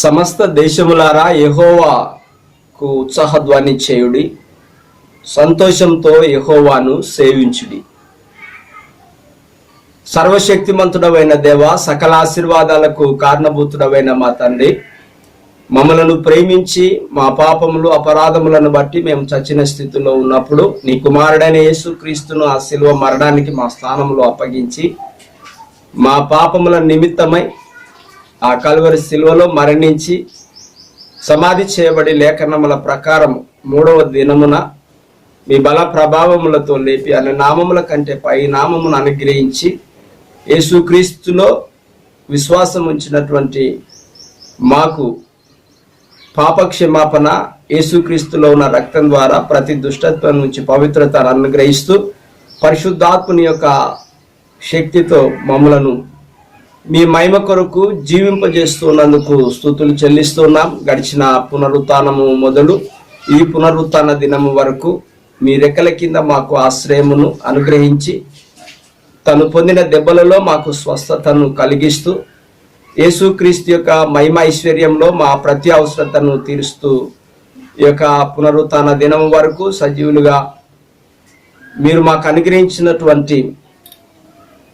సమస్త దేశములారా యెహోవాకు ఉత్సాహధ్వని చేయుడి, సంతోషంతో యెహోవాను సేవించుడి. సర్వశక్తిమంతుడవైన దేవ, సకల ఆశీర్వాదాలకు కారణభూతుడవైన మా తండ్రి, మమ్మలను ప్రేమించి మా పాపములు అపరాధములను బట్టి మేము చచ్చిన స్థితిలో ఉన్నప్పుడు నీ కుమారుడైన యేసుక్రీస్తును ఆ శిలువ మరణానికి మా స్థానంలో అప్పగించి మా పాపముల నిమిత్తమై ఆ కల్వరి శిలువలో మరణించి సమాధి చేయబడి లేఖనముల ప్రకారం 3వ దినమున మీ బల ప్రభావములతో లేపి అనే నామముల కంటే పై నామమును అనుగ్రహించి యేసుక్రీస్తులో విశ్వాసం ఉంచినటువంటి మాకు పాపక్షమాపణ యేసుక్రీస్తులో ఉన్న రక్తం ద్వారా ప్రతి దుష్టత్వం నుంచి పవిత్రతను అనుగ్రహిస్తూ పరిశుద్ధాత్ముని యొక్క శక్తితో మమ్మలను మీ మహిమ కొరకు జీవింపజేస్తున్నందుకు స్తుతులు చెల్లిస్తున్నాం. గడిచిన పునరుత్థానము మొదలు ఈ పునరుత్థాన దినము వరకు మీ రెక్కల కింద మాకు ఆశ్రయమును అనుగ్రహించి తను పొందిన దెబ్బలలో మాకు స్వస్థతను కలిగిస్తూ యేసుక్రీస్తు యొక్క మహిమ ఐశ్వర్యంలో మా ప్రతి అవసరతను తీరుస్తూ ఈ యొక్క పునరుత్థాన దినం వరకు సజీవులుగా మీరు మాకు అనుగ్రహించినటువంటి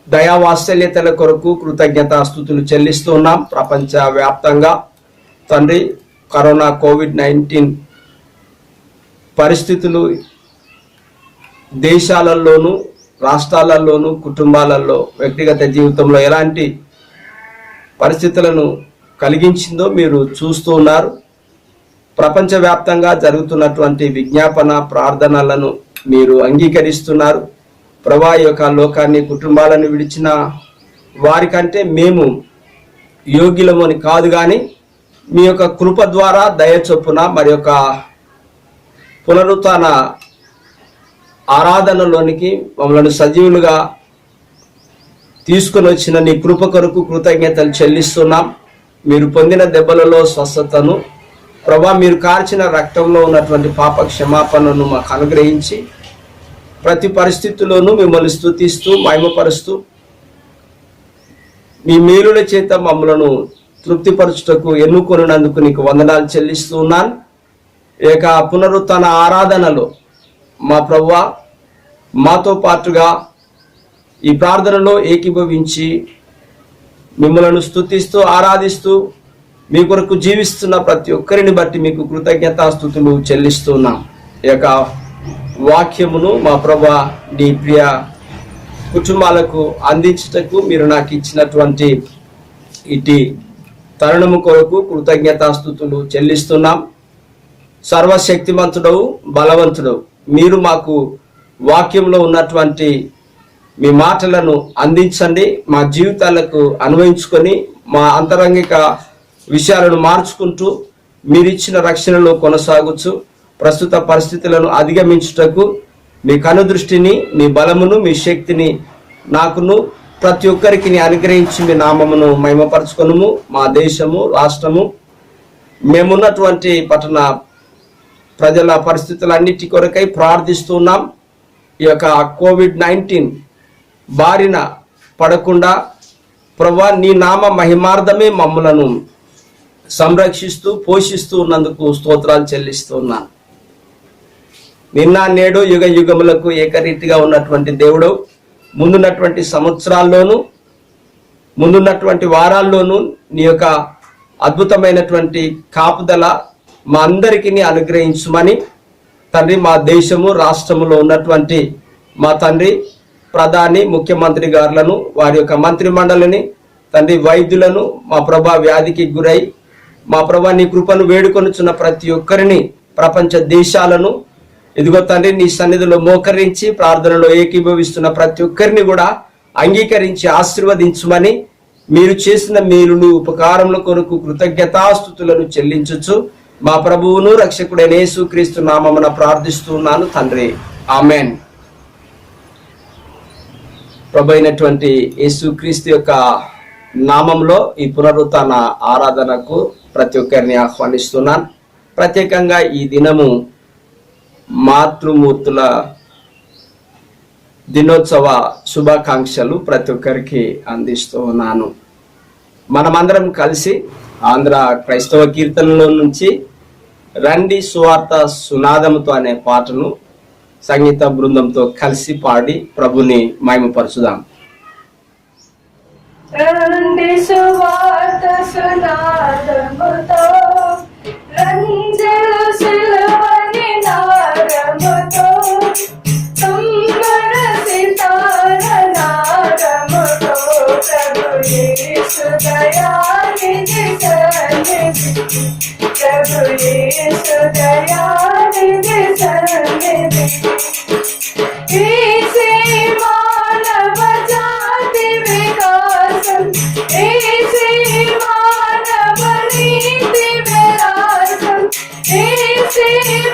దయావాత్సల్యతల కొరకు కృతజ్ఞతాస్తుతులు చెల్లిస్తున్నాం. ప్రపంచ వ్యాప్తంగా తండ్రి కరోనా కోవిడ్-19 పరిస్థితులు దేశాలలోనూ రాష్ట్రాలలోనూ కుటుంబాలలో వ్యక్తిగత జీవితంలో ఎలాంటి పరిస్థితులను కలిగించిందో మీరు చూస్తూ ఉన్నారు. ప్రపంచవ్యాప్తంగా జరుగుతున్నటువంటి విజ్ఞాపన ప్రార్థనలను మీరు అంగీకరిస్తున్నారు. ప్రభా, యొక్క లోకాన్ని కుటుంబాలను విడిచిన వారికంటే మేము యోగ్యులము అని కాదు, కానీ మీ యొక్క కృప ద్వారా దయ చొప్పున మరి యొక్క పునరుత్థాన ఆరాధనలోనికి మమ్మల్ని సజీవులుగా తీసుకుని వచ్చిన నీ కృప కొరకు కృతజ్ఞతలు చెల్లిస్తున్నాం. మీరు పొందిన దెబ్బలలో స్వస్థతను, ప్రభా మీరు కార్చిన రక్తంలో ఉన్నటువంటి పాప క్షమాపణను మాకు అనుగ్రహించి ప్రతి పరిస్థితుల్లోనూ మిమ్మల్ని స్తుతిస్తూ మహిమపరుస్తూ మీ మేలుల చేత మమ్మలను తృప్తిపరచుటకు ఎన్నుకొనినందుకు నీకు వందనాలు చెల్లిస్తూ ఉన్నాను. ఈ యొక్క పునరుత్థాన ఆరాధనలో మా ప్రభువా మాతో పాటుగా ఈ ప్రార్థనలో ఏకీభవించి మిమ్మలను స్తుతిస్తూ ఆరాధిస్తూ మీ కొరకు జీవిస్తున్న ప్రతి ఒక్కరిని బట్టి మీకు కృతజ్ఞతాస్తుతులు చెల్లిస్తున్నాం. ఈ యొక్క వాక్యమును మా ప్రభువా నీ ప్రియ కుటుంబాలకు అందించుటకు మీరు నాకు ఇచ్చినటువంటి ఇటు తరుణము కొరకు కృతజ్ఞతాస్తుతులు చెల్లిస్తున్నాం. సర్వశక్తిమంతుడవు, బలవంతుడవు మీరు మాకు వాక్యంలో ఉన్నటువంటి మీ మాటలను అందించండి. మా జీవితాలకు అన్వయించుకొని మా అంతరంగిక విషయాలను మార్చుకుంటూ మీరిచ్చిన రక్షణలో కొనసాగుచు ప్రస్తుత పరిస్థితులను అధిగమించుటకు మీ కనుదృష్టిని, మీ బలమును, మీ శక్తిని నాకును ప్రతి ఒక్కరికి అనుగ్రహించి మీ నామమును మహిమపరచుకొనుము. మా దేశము, రాష్ట్రము, మేమున్నటువంటి పట్టణ ప్రజల పరిస్థితులన్నిటి కొరకై ప్రార్థిస్తున్నాం. ఈ యొక్క కోవిడ్-19 బారిన పడకుండా ప్రభువా నీ నామ మహిమార్థమే మమ్మలను సంరక్షిస్తూ పోషిస్తూ ఉన్నందుకు స్తోత్రాలు చెల్లిస్తున్నాను. నిన్న నేడు యుగ యుగములకు ఏకరీతిగా ఉన్నటువంటి దేవుడు ముందున్నటువంటి సంవత్సరాల్లోనూ ముందున్నటువంటి వారాల్లోనూ నీ యొక్క అద్భుతమైనటువంటి కాపుదల మా అందరికీ అనుగ్రహించుమని తండ్రి, మా దేశము రాష్ట్రములో ఉన్నటువంటి మా తండ్రి ప్రధాని ముఖ్యమంత్రి గారులను, వారి యొక్క మంత్రి మండలిని తండ్రి, వైద్యులను మా ప్రభా వ్యాధికి గురై మా ప్రభా నీ కృపను వేడుకొనుచున్న ప్రతి ఒక్కరిని, ప్రపంచ దేశాలను ఇదిగో తండ్రి నీ సన్నిధిలో మోకరించి ప్రార్థనలో ఏకీభవిస్తున్న ప్రతి ఒక్కరిని కూడా అంగీకరించి ఆశీర్వదించుమని మీరు చేసిన మేలును ఉపకారముల కొరకు కృతజ్ఞతాస్తుతులను చెల్లించుచు మా ప్రభువును రక్షకుడైన యేసుక్రీస్తు నామమున ప్రార్థిస్తున్నాను తండ్రి, ఆమెన్. ప్రభు అయినటువంటి యేసుక్రీస్తు యొక్క నామంలో ఈ పునరుత్థాన ఆరాధనకు ప్రతి ఒక్కరిని ఆహ్వానిస్తున్నాను. ప్రత్యేకంగా ఈ దినము మాతృమూర్తుల దినోత్సవ శుభాకాంక్షలు ప్రతి ఒక్కరికి అందిస్తూ ఉన్నాను. మనమందరం కలిసి ఆంధ్ర క్రైస్తవ కీర్తనలో నుంచి రండి సువార్త సునాదముతో అనే పాటను సంగీత బృందంతో కలిసి పాడి ప్రభుని మహిమపరచుదాం. రండి సువార్త సునాదముతో, రంజల సిలువని నాదముతో, తుంబర సితార నాదముతో, ప్రభు యేసు దయానిధి సన్నిధి, ప్రభు యేసు దయానిధి సన్నిధి, ఈసే మానవ జాతి వికాసం, ఈసే మానవ నీతి విలాసం, ఈసే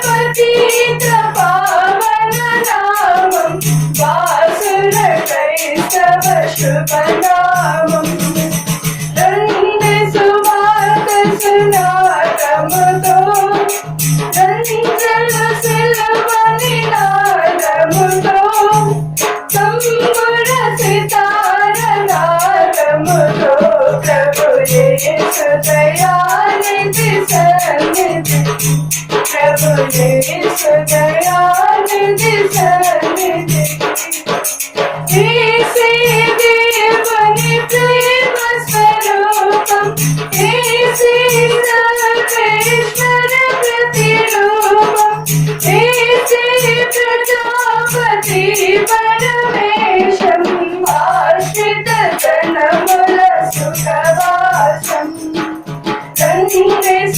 పతిత పావన నామం, వాసుర క్రైస్తవ శుభనామం. రండి సువార్త సునాదముతో, రంజల సిలువని నాదముతో, తంబుర సితార నాదముతో, ప్రభు యేసు దయానిధి సన్నిధి, ప్రభు యేసు దయానిధి సన్నిధి, ఈసే దేవుని ప్రేమ స్వరూపం, ఈసే సర్వేశ్వర ప్రతిరూపం, ఈసే ప్రజాపతి పరమేశం, ఆశ్రిత జనముల సుఖవాసం. రండి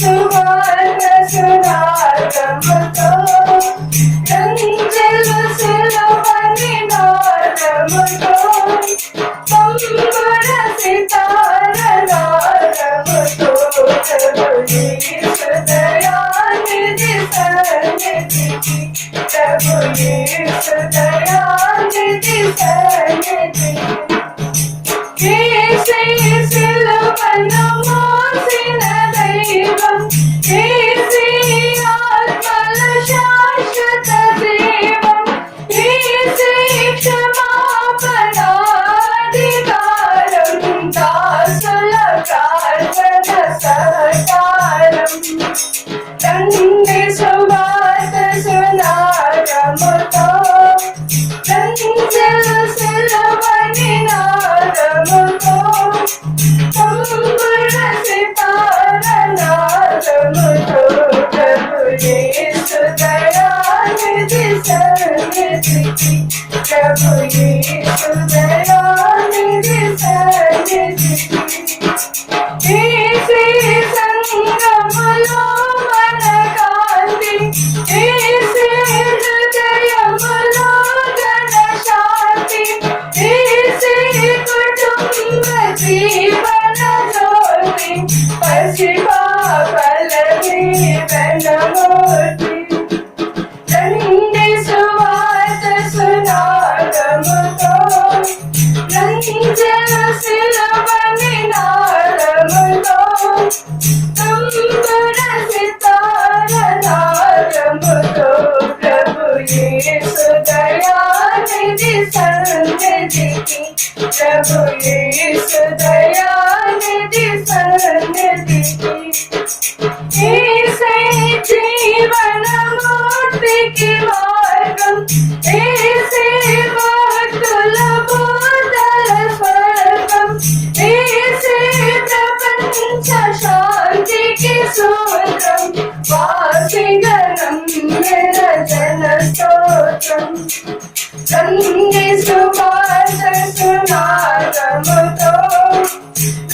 సువార్త సునాదముతో, రంజల సిలువని నాదముతో, తంబుర సితార నాదముతో, ప్రభు యేసు దయానిధి సన్నిధి, ప్రభు యేసు దయానిధి సన్నిధి, ఈసే సిలువను మోసిన దైవం, ఈసే ఆత్మల శాశ్వత జీవం, ఈసే క్షమాపణాధికారం, దాసుల ప్రార్థన సహకారం. రండి సువార్త సునాదముతో, రంజల సిలువని నాదముతో, తంబుర సితార నాదముతో, ప్రభు యేసు దయానిధి సన్నిధి, ప్రభు యేసు దయానిధి సన్నిధి, ఈసే సంగములో మన కాంతి, ఈసే హృదయములో ఘన శాంతి, ఈసే కుటుంబ జీవన జ్యోతి, పసిపాపల జీవనమూర్తి. రండి సువార్త సునాదముతో, రంజల సిలువని నాదముతో, తంబుర సితార నాదముతో, ప్రభు యేసు దయానిధి సన్నిధి, ప్రభు యేసు దయానిధి సన్నిధి, ఈసే జీవనమూర్తికి మార్గం, ఈసే భక్తుల బోధల స్వర్గం, ఈసే ప్రపంచ శాంతికి సూత్రం, వాసిగణం నిరజన స్తోత్రం. రండి సువార్త సునాదముతో,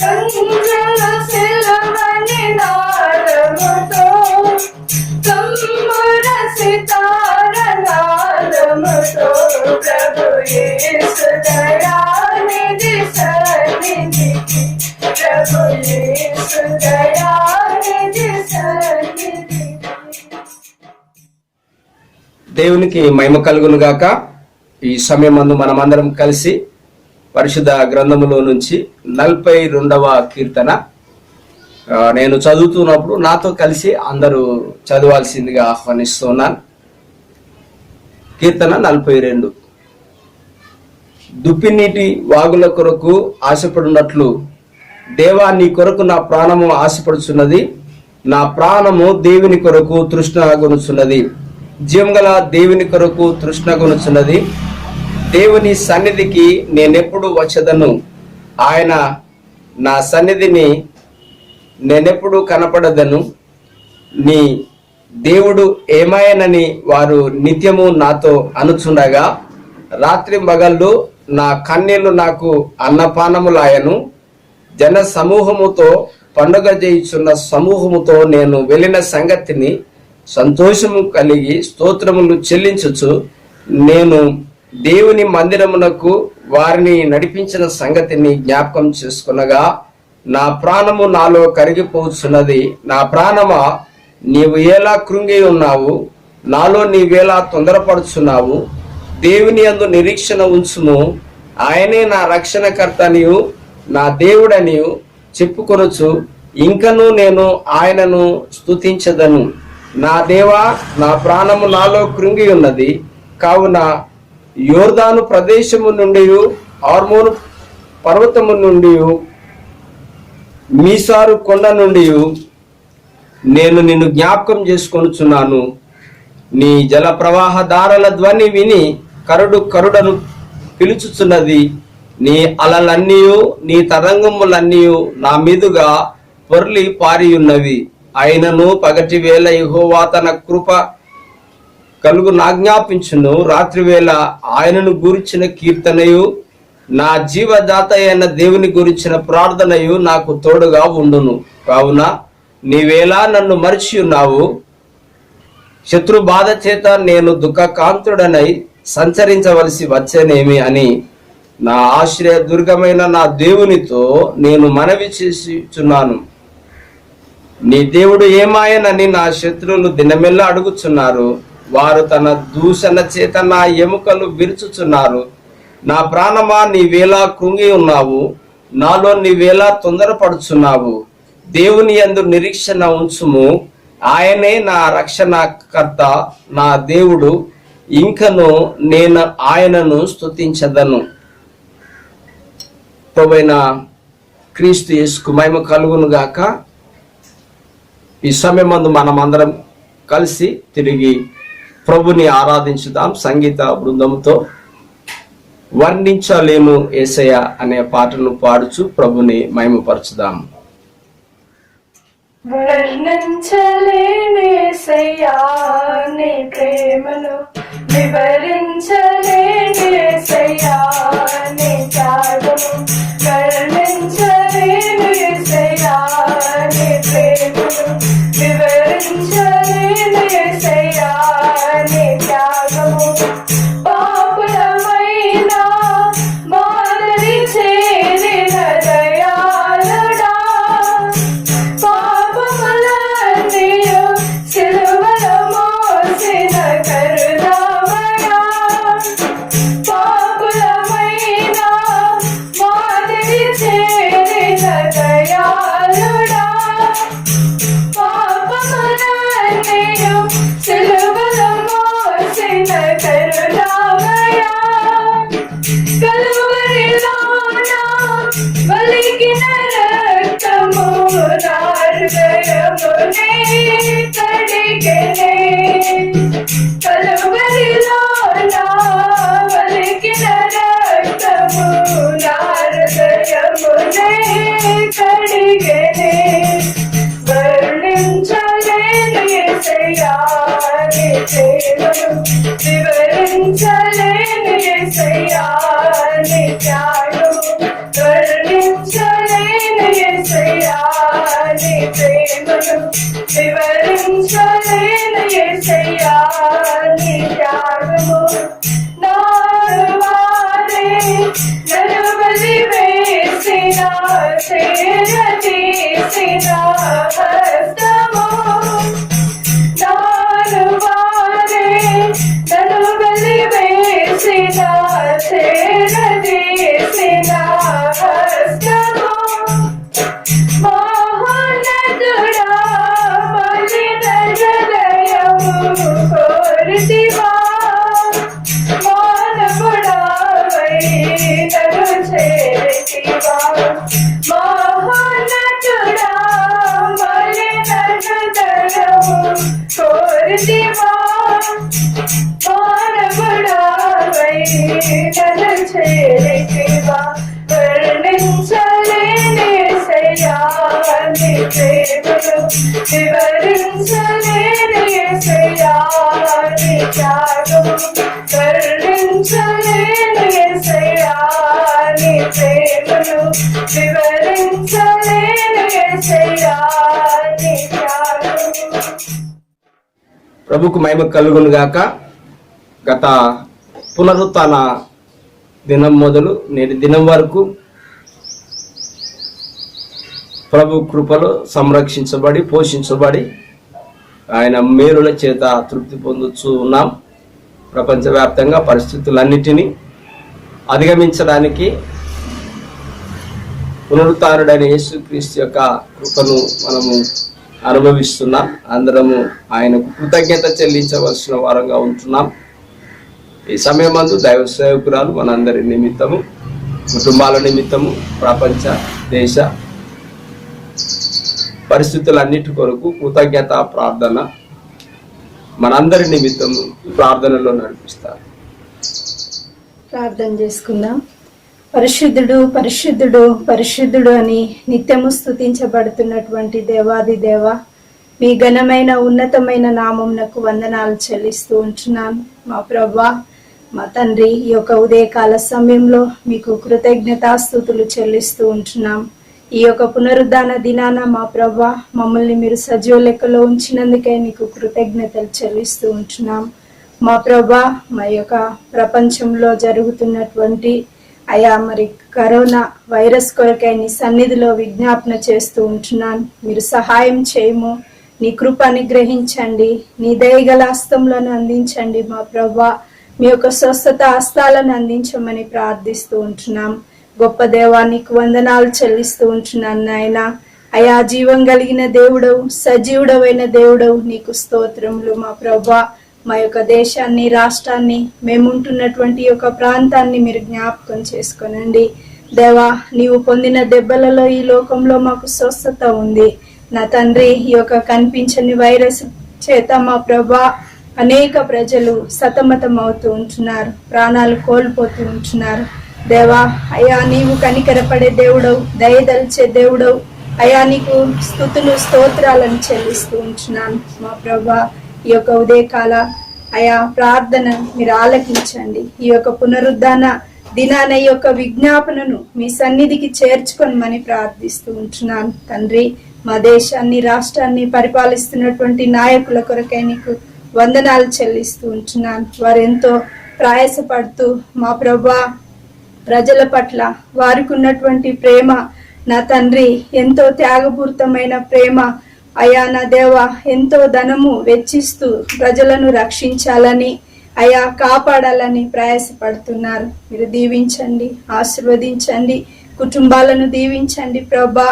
రంజల సిలువని నాదముతో, తంబుర సితార నాదముతో, ప్రభు యేసు దయానిధి సన్నిధి, ప్రభు యేసు దయానిధి సన్నిధి. దేవునికి మహిమ కలుగును గాక. ఈ సమయం మందు మనమందరం కలిసి పరిశుద్ధ గ్రంథములో నుంచి 42వ కీర్తన నేను చదువుతున్నప్పుడు నాతో కలిసి అందరూ చదవాల్సిందిగా ఆహ్వానిస్తున్నాను. కీర్తన 42. దుప్పినీటి వాగుల కొరకు ఆశపడినట్లు దేవా, నీ కొరకు నా ప్రాణము ఆశపడుచున్నది, నా ప్రాణము దేవుని కొరకు తృష్ణగొనుచున్నది, జీవంగల దేవుని కొరకు తృష్ణగొనుచున్నది. దేవుని సన్నిధికి నేనెప్పుడు వచ్చేదను, ఆయన నా సన్నిధిని నేనెప్పుడు కనపడదను. నీ దేవుడు ఏమాయనని వారు నిత్యము నాతో అనుచుండగా, రాత్రి మగళ్ళు నా కన్నీళ్లు నాకు అన్నపానములాయను. జన సమూహముతో, పండుగ చేయుచున్న సమూహముతో నేను వెళ్ళిన సంగతిని సంతోషము కలిగి స్తోత్రములు చెల్లించుచు, నేను దేవుని మందిరమునకు వారిని నడిపించిన సంగతిని జ్ఞాపకం చేసుకునగా, నా ప్రాణము నాలో కరిగిపోతున్నది. నా ప్రాణమా, నీవు ఎలా కృంగి ఉన్నావు, నాలో నీవేలా తొందరపడుచున్నావు. దేవుని యందు నిరీక్షణ ఉంచుము, ఆయనే నా రక్షణకర్తనియు నా దేవుడనియు చెప్పుకొనొచ్చు. ఇంకను నేను ఆయనను స్తుతించదను. నా దేవా, నా ప్రాణము నాలో కృంగి ఉన్నది. కావున యోర్దాను ప్రదేశము నుండి, హార్మోను పర్వతము నుండి, మీసారు కొండ నుండి నేను నిన్ను జ్ఞాపకం చేసుకొనుచున్నాను. నీ జల ప్రవాహ దారల ధ్వని విని కరుడను పిలుచుచున్నది. నీ అలలన్నీయు, నీ తరంగములన్నీయు నా మీదుగా పొర్లి పారియున్నవి. అయినను పగటి వేళ యెహోవా తన కృప కలుగు నాజ్ఞాపించును. రాత్రివేళ ఆయనను గురించిన కీర్తనయు, నా జీవదాత అయిన దేవుని గురించిన ప్రార్థనయు నాకు తోడుగా ఉండును. కావున నీవేలా నన్ను మరిచి ఉన్నావు. శత్రు బాధ చేత నేను దుఃఖకాంతుడనై సంచరించవలసి వచ్చేనేమి అని నా ఆశ్రయ దుర్గమైన నా దేవునితో నేను మనవి చేస్తున్నాను. నీ దేవుడు ఏమాయనని నా శత్రువులు దినమెల్లా అడుగుచున్నారు. వారు తన దూషణ చేత నా ఎముకలు విరుచుచున్నారు. నా ప్రాణమా, నీవేలా కృంగి ఉన్నావు, నాలో నీవేలా తొందరపడుచున్నావు. దేవుని యందు నిరీక్షణ ఉంచుము, ఆయనే నా రక్షణకర్త, నా దేవుడు. ఇంకను నేను ఆయనను స్తుతించదను. ప్రభువైన క్రీస్తు యేసుకు మహిమ కలుగును గాక. ఈ సమయమందు మనమందరం కలిసి తిరిగి ప్రభుని ఆరాధించుదాం. సంగీత బృందంతో వర్ణించలేను యేసయ్య అనే పాటను పాడుచు ప్రభుని మహిమపరచుదాం. వర్ణించలేను యేసయ్యా నీ ప్రేమను, వివరించలేను యేసయ్యా నీ త్యాగము. వర్ణించలేను యేసయ్యా నీ ప్రేమను, వివరించలేను యేసయ్యా నీ త్యాగము. పాపులమైన మాదరి చేరిన దయాళుడా, పాపములన్నీయు సిలువలో మోసిన కరుణామయా. పాపులమైన మాదరి చేరిన దయాళుడా, పాపములన్నీయు సిలువలో మోసిన కరుణామయా. కలువరిలోన వలికిన రక్తము నా హృదయమునే కడిగెనే. కలువరిలోన వలికిన రక్తము నా హృదయమునే కడిగెనే. వర్ణించలేను యేసయ్యా నీ ప్రేమను, వివరించలేను యేసయ్యా నీ త్యాగము. వర్ణించలేను యేసయ్యా నీ ప్రేమను, వివరించలేను యేసయ్యా నీ త్యాగము. నారువారే నన్ను బలివేసిన, చేరదీసిన హస్తము. నారువారే నన్ను బలివేసిన, చేరదీసిన హస్తము. మహోన్నతుడా మలిన హృదయము కోరితివా. మానవుడావై నన్ను చేరితివా. మహోన్నతుడా మానవుడావై నన్ను చేరితివా వర్ణించలేని యేసయ్యా నీ ప్రేమను వివరించలేని యేసయ్యా నీ త్యాగము వర్ణించలేని యేసయ్యా నీ ప్రేమను వివరించలేని యేసయ్యా నీ త్యాగము. ప్రభుకు మహిమ కలుగును గాక. గత పునరుత్థాన దినం మొదలు నేటి దినం వరకు ప్రభు కృపలో సంరక్షించబడి పోషించబడి ఆయన మేలుల చేత తృప్తి పొందుతూ ఉన్నాం. ప్రపంచవ్యాప్తంగా పరిస్థితులన్నిటినీ అధిగమించడానికి పునరుత్థానుడైన యేసుక్రీస్తు యొక్క కృపను మనము అనుభవిస్తున్నాం. అందరము ఆయనకు కృతజ్ఞత చెల్లించవలసిన వారంగా ఉంటున్నాం. ఈ సమయమందు దైవ సేవకురాలు మనందరి నిమిత్తము, కుటుంబాల నిమిత్తము, ప్రపంచ దేశ పరిస్థితులన్నిటి కొరకు కృతజ్ఞత ప్రార్థన మనందరి నిమిత్తము ప్రార్థనలో నడిపిస్తారు. ప్రార్థన చేసుకుందాం. పరిశుద్ధుడు పరిశుద్ధుడు పరిశుద్ధుడు అని నిత్యము స్తుతించబడుతున్నటువంటి దేవాది దేవ, మీ ఘనమైన ఉన్నతమైన నామమునకు వందనాలు చెల్లిస్తూ ఉంటున్నాను. మా ప్రభువా, మా తండ్రి, ఈ యొక్క ఉదయకాల సమయంలో మీకు కృతజ్ఞతాస్తుతులు చెల్లిస్తూ ఉంటున్నాం. ఈ యొక్క పునరుద్ధాన దినాన మా ప్రభువా మమ్మల్ని మీరు సజీవ లెక్కలో ఉంచినందుకే నీకు కృతజ్ఞతలు చెల్లిస్తూ ఉంటున్నాం. మా ప్రభువా, మా యొక్క ప్రపంచంలో జరుగుతున్నటువంటి అయా మరి కరోనా వైరస్ కొరకై నీ సన్నిధిలో విజ్ఞాపన చేస్తూ ఉంటున్నాను. మీరు సహాయం చేయము, నీ కృప అనుగ్రహించండి, నీ దయగల హస్తములను అందించండి. మా ప్రభువా, మీ యొక్క స్వస్థత హస్తాలను అందించమని ప్రార్థిస్తూ ఉంటున్నాం. గొప్ప దేవా, నీకు వందనాలు చెల్లిస్తూ ఉంటున్నాను నాయన. అయా జీవం కలిగిన దేవుడవు, సజీవుడవైన దేవుడవు, నీకు స్తోత్రములు. మా ప్రభువా, మా యొక్క దేశాన్ని, రాష్ట్రాన్ని, మేముంటున్నటువంటి యొక్క ప్రాంతాన్ని మీరు జ్ఞాపకం చేసుకోనండి. దేవా, నీవు పొందిన దెబ్బలలో ఈ లోకంలో మాకు స్వస్థత ఉంది. నా తండ్రి, ఈ యొక్క కనిపించని వైరస్ చేత మా ప్రభా అనేక ప్రజలు సతమతం అవుతూ ఉంటున్నారు, ప్రాణాలు కోల్పోతూ ఉంటున్నారు. దేవా, అయా నీవు కనికరపడే దేవుడవు, దయదలిచే దేవుడవు. అయా నీకు స్తుతులు స్తోత్రాలను చెల్లిస్తూ ఉంటున్నాను. మా ప్రభా, ఈ యొక్క ఉదయకాల అయా ప్రార్థన మీరు ఆలకించండి. ఈ యొక్క పునరుద్ధాన దినాన ఈ యొక్క విజ్ఞాపనను మీ సన్నిధికి చేర్చుకొనమని ప్రార్థిస్తూ ఉంటున్నాను. తండ్రి, మా దేశాన్ని, రాష్ట్రాన్ని పరిపాలిస్తున్నటువంటి నాయకుల కొరకై నీకు వందనాలు చెల్లిస్తూ ఉంటున్నాను. వారు ఎంతో ప్రయాసపడుతూ మా ప్రభా ప్రజల పట్ల వారికి ఉన్నటువంటి ప్రేమ, నా తండ్రి, ఎంతో త్యాగపూరితమైన ప్రేమ. అయా నా దేవ, ఎంతో ధనము వెచ్చిస్తూ ప్రజలను రక్షించాలని, అయా కాపాడాలని ప్రయాసపడుతున్నారు. మీరు దీవించండి, ఆశీర్వదించండి, కుటుంబాలను దీవించండి ప్రభా.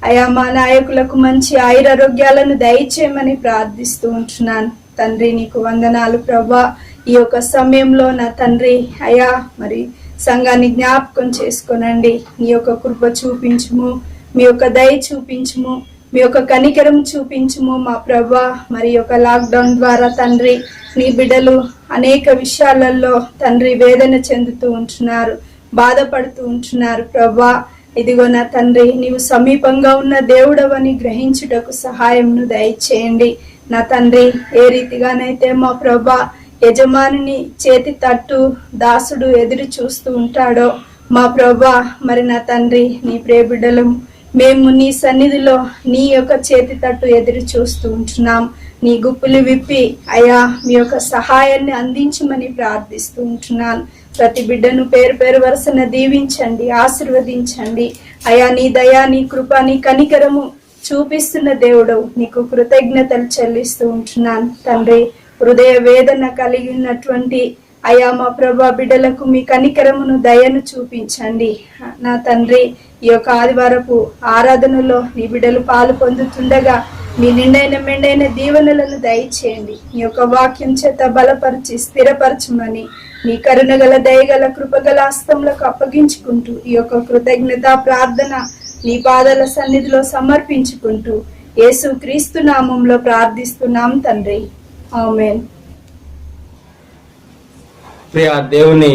అయా మా నాయకులకు మంచి ఆయురారోగ్యాలను దయచేయమని ప్రార్థిస్తూ ఉంటున్నాను. తండ్రి, నీకు వందనాలు ప్రభా. ఈ యొక్క సమయంలో నా తండ్రి అయా మరి సంఘాన్ని జ్ఞాపకం చేసుకోనండి. నీ యొక్క కృప చూపించుము, మీ యొక్క దయ చూపించుము, మీ యొక్క కనికరం చూపించుము మా ప్రభా. మరి యొక్క లాక్డౌన్ ద్వారా తండ్రి నీ బిడ్డలు అనేక విషయాలలో తండ్రి వేదన చెందుతూ ఉంటున్నారు, బాధపడుతూ ఉంటున్నారు ప్రభా. ఇదిగో నా తండ్రి, నీవు సమీపంగా ఉన్న దేవుడవని గ్రహించుటకు సహాయంను దయచేయండి. నా తండ్రి, ఏ రీతిగానైతే మా ప్రభా యజమానుని చేతి తట్టు దాసుడు ఎదురు చూస్తూ ఉంటాడో మా ప్రభా, మరి నా తండ్రి నీ ప్రియబిడ్డలు మేము నీ సన్నిధిలో నీ యొక్క చేతి తట్టు ఎదురు చూస్తూ ఉంటున్నాం. నీ గుప్పులు విప్పి అయా మీ యొక్క సహాయాన్ని అందించమని ప్రార్థిస్తూ ఉంటున్నాను. ప్రతి బిడ్డను పేరు పేరు వరుసన దీవించండి, ఆశీర్వదించండి. అయా నీ దయా, నీ కృప, నీ కనికరము చూపిస్తున్న దేవుడవు, నీకు కృతజ్ఞతలు చెల్లిస్తూ ఉంటున్నాను తండ్రి. హృదయ వేదన కలిగి ఉన్నటువంటి అయా మా ప్రభా బిడ్డలకు మీ కనికరమును దయను చూపించండి నా తండ్రి. ఈ యొక్క ఆదివారపు ఆరాధనలో నీ బిడ్డలు పాలు పొందుతుండగా మీ నిండైన మెండైన దీవెనలను దయచేయండి. నీ యొక్క వాక్యం చేత బలపరిచి స్థిరపరచమని నీ కరుణగల దయగల కృపగల హస్తములకు అప్పగించుకుంటూ ఈ యొక్క కృతజ్ఞత ప్రార్థన నీ పాదాల సన్నిధిలో సమర్పించుకుంటూ యేసు క్రీస్తు నామంలో ప్రార్థిస్తున్నాం తండ్రి, ఆమేన్. ప్రియ దేవుని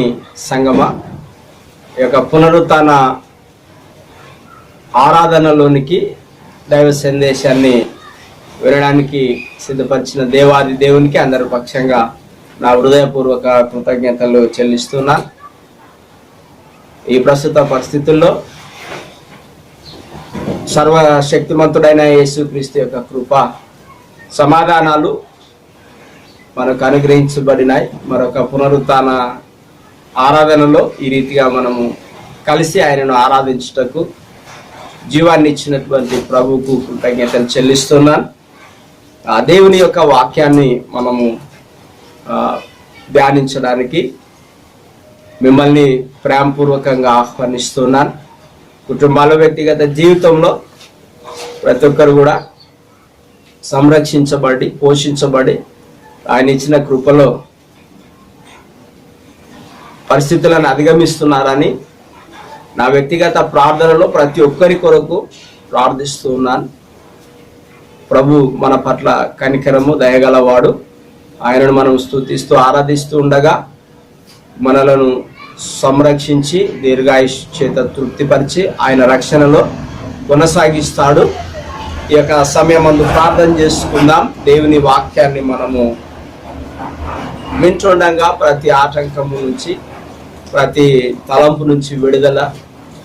సంగమా, ఈ యొక్క పునరుత్థాన ఆరాధనలోనికి దైవ సందేశాన్ని వినడానికి సిద్ధపరిచిన దేవాది దేవునికి అందరి పక్షంగా నా హృదయపూర్వక కృతజ్ఞతలు చెల్లిస్తున్నాను. ఈ ప్రస్తుత పరిస్థితుల్లో సర్వశక్తిమంతుడైన యేసుక్రీస్తు యొక్క కృప సమాధానాలు మనకు అనుగ్రహించబడినాయి. మరొక పునరుత్థాన ఆరాధనలో ఈ రీతిగా మనము కలిసి ఆయనను ఆరాధించుటకు జీవాన్ని ఇచ్చినటువంటి ప్రభువుకు కృతజ్ఞతలు చెల్లిస్తున్నాను. ఆ దేవుని యొక్క వాక్యాన్ని మనము ధ్యానించడానికి మిమ్మల్ని ప్రేమపూర్వకంగా ఆహ్వానిస్తున్నాను. కుటుంబాల వ్యక్తిగత జీవితంలో ప్రతి ఒక్కరు కూడా సంరక్షించబడి పోషించబడి ఆయన ఇచ్చిన కృపలో పరిస్థితులను అధిగమిస్తున్నారని నా వ్యక్తిగత ప్రార్థనలో ప్రతి ఒక్కరి కొరకు ప్రార్థిస్తూ ఉన్నాను. ప్రభు మన పట్ల కనికరము దయగలవాడు. ఆయనను మనం స్తుతిస్తూ ఆరాధిస్తూ ఉండగా మనలను సంరక్షించి దీర్ఘాయుష్ చేత తృప్తిపరిచి ఆయన రక్షణలో కొనసాగిస్తాడు. ఈ యొక్క సమయమందు ప్రార్థన చేసుకుందాం. దేవుని వాక్యాన్ని మనము వింటుండగా ప్రతి ఆటంకము నుంచి ప్రతి తలంపు నుంచి విడుదల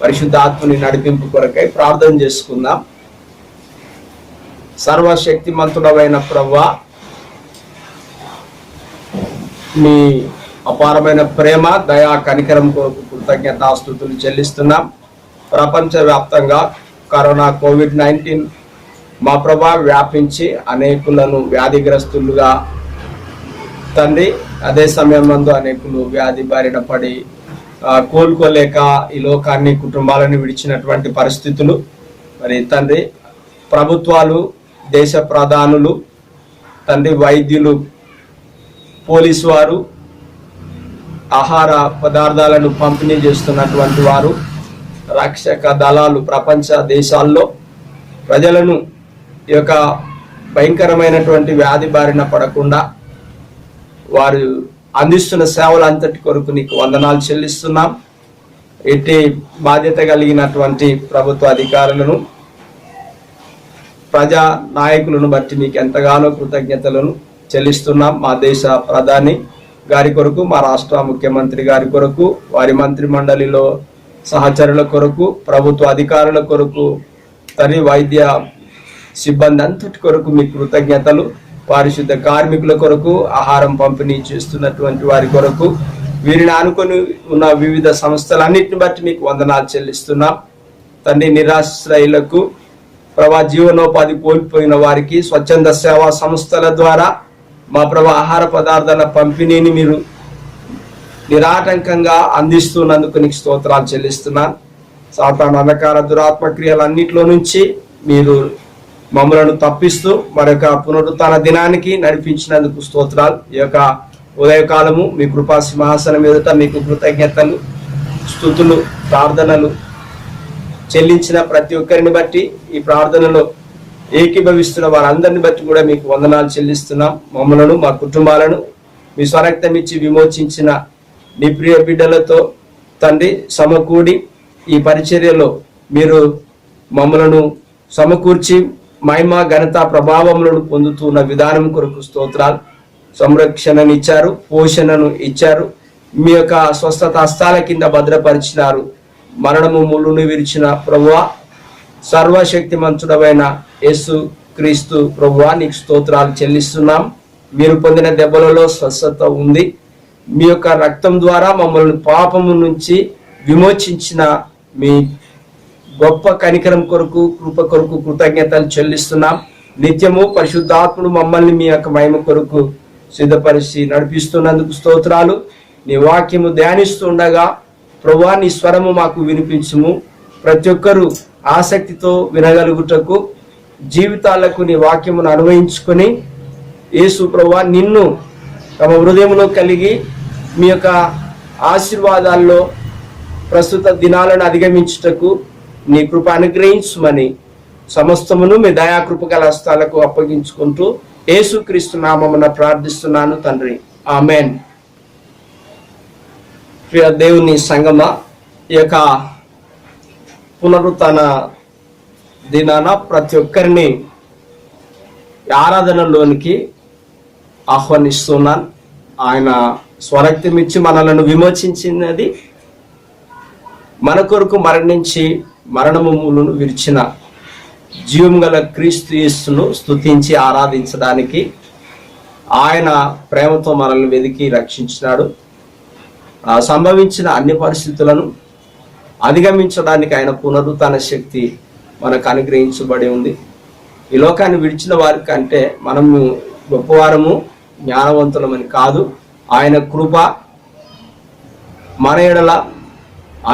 పరిశుద్ధాత్మని నడిపింపు కొరకై ప్రార్థన చేసుకుందాం. సర్వశక్తిమంతుడమైన ప్రభువా, మీ అపారమైన ప్రేమ దయా కనికరం కొరకు కృతజ్ఞతాస్తుతులు చెల్లిస్తున్నాం. ప్రపంచవ్యాప్తంగా కరోనా కోవిడ్-19 మా ప్రభా వ్యాపించి అనేకులను వ్యాధిగ్రస్తులుగా తండ్రి, అదే సమయం నందు అనేకులు వ్యాధి బారిన పడి కోలుకోలేక ఈ లోకాన్ని కుటుంబాలను విడిచినటువంటి పరిస్థితులు. మరి తండ్రి, ప్రభుత్వాలు, దేశ ప్రధానులు, తండ్రి, వైద్యులు, పోలీసు వారు, ఆహార పదార్థాలను పంపిణీ చేస్తున్నటువంటి వారు, రక్షక దళాలు ప్రపంచ దేశాల్లో ప్రజలను ఈ యొక్క భయంకరమైనటువంటి వ్యాధి బారిన పడకుండా వారు అందిస్తున్న సేవలు అంతటి కొరకు నీకు వందనాలు చెల్లిస్తున్నాం. ఎట్టి బాధ్యత కలిగినటువంటి ప్రభుత్వ అధికారులను, ప్రజా నాయకులను బట్టి నీకు ఎంతగానో కృతజ్ఞతలను చెల్లిస్తున్నాం. మా దేశ ప్రధాని గారి కొరకు, మా రాష్ట్ర ముఖ్యమంత్రి గారి కొరకు, వారి మంత్రి మండలిలో సహచరుల కొరకు, ప్రభుత్వ అధికారుల కొరకు, తరి వైద్య సిబ్బంది అంతటి కొరకు మీ కృతజ్ఞతలు. పారిశుద్ధ కార్మికుల కొరకు, ఆహారం పంపిణీ చేస్తున్నటువంటి వారి కొరకు, వీరిని ఆనుకొని ఉన్న వివిధ సంస్థలన్నిటిని బట్టి మీకు వందనాలు చెల్లిస్తున్నాం. తండ్రి, నిరాశ్రయులకు, ప్రభా జీవనోపాధి కోల్పోయిన వారికి స్వచ్ఛంద సేవా సంస్థల ద్వారా మా ప్రభా ఆహార పదార్థాల పంపిణీని మీరు నిరాటంకంగా అందిస్తున్నందుకు నీకు స్తోత్రాలు చెల్లిస్తున్నాను. సాతాను అంధకార దురాత్మ క్రియలన్నింటిలో నుంచి మీరు మమ్మలను తప్పిస్తూ మరొక పునరుత్థాన దినానికి నడిపించినందుకు స్తోత్రాలు. ఈ యొక్క ఉదయకాలము మీ కృపా సింహాసనం ఎదుట మీకు కృతజ్ఞతలు, స్తుతులు, ప్రార్థనలు చెల్లించిన ప్రతి ఒక్కరిని బట్టి, ఈ ప్రార్థనలో ఏకీభవిస్తున్న వారందరిని బట్టి కూడా మీకు వందనాలు చెల్లిస్తున్నాం. మమ్మలను, మా కుటుంబాలను మీ స్వరక్తం ఇచ్చి విమోచించిన నీ ప్రియ బిడ్డలతో తండ్రి సమకూడి ఈ పరిచర్యలో మీరు మమ్మలను సమకూర్చి మహిమ ఘనత ప్రభావములను పొందుతున్న విధానం కొరకు స్తోత్రాలు. సంరక్షణను ఇచ్చారు, పోషణను ఇచ్చారు, మీ యొక్క స్వస్థత హస్తాల కింద భద్రపరిచినారు. మరణము ముళ్ళును విరిచిన ప్రభువా, సర్వశక్తిమంతుడమైన యేసు క్రీస్తు ప్రభువా, నీకు స్తోత్రాలు చెల్లిస్తున్నాం. మీరు పొందిన దెబ్బలలో స్వస్థత ఉంది. మీ యొక్క రక్తం ద్వారా మమ్మల్ని పాపము నుంచి విమోచించిన మీ గొప్ప కనికరం కొరకు, కృప కొరకు కృతజ్ఞతలు చెల్లిస్తున్నాం. నిత్యము పరిశుద్ధాత్ముడు మమ్మల్ని మీ యొక్క మహిమ కొరకు సిద్ధపరిచి నడిపిస్తున్నందుకు స్తోత్రాలు. నీ వాక్యము ధ్యానిస్తుండగా ప్రభువా, నీ స్వరము మాకు వినిపించుము. ప్రతి ఒక్కరూ ఆసక్తితో వినగలుగుటకు, జీవితాలకు నీ వాక్యమును అన్వయించుకొని యేసు ప్రభువా నిన్ను తమ హృదయంలో కలిగి మీ యొక్క ఆశీర్వాదాల్లో ప్రస్తుత దినాలను అధిగమించుటకు నీ కృప అనుగ్రహించుమని సమస్తమును మీ దయాకృపగల హస్తాలకు అప్పగించుకుంటూ యేసుక్రీస్తు నామమున ప్రార్థిస్తున్నాను తండ్రి, ఆమెన్. ప్రియ దేవుని సంగమ, ఈ యొక్క పునరుత్థాన దినాన ప్రతి ఒక్కరిని ఆరాధనలోనికి ఆహ్వానిస్తున్నాను. ఆయన స్వరక్తం ఇచ్చి మనలను విమోచించినది, మన కొరకు మరణించి మరణములను విరిచిన జీవం గల క్రీస్తు యేసును స్తుతించి ఆరాధించడానికి ఆయన ప్రేమతో మనల్ని వెదికి రక్షించినాడు. సంభవించిన అన్ని పరిస్థితులను అధిగమించడానికి ఆయన పునరుత్థాన శక్తి మనకు అనుగ్రహించబడి ఉంది. ఈ లోకాన్ని విడిచిన వారి కంటే మనము గొప్పవారము జ్ఞానవంతులమని కాదు, ఆయన కృప మన ఎడల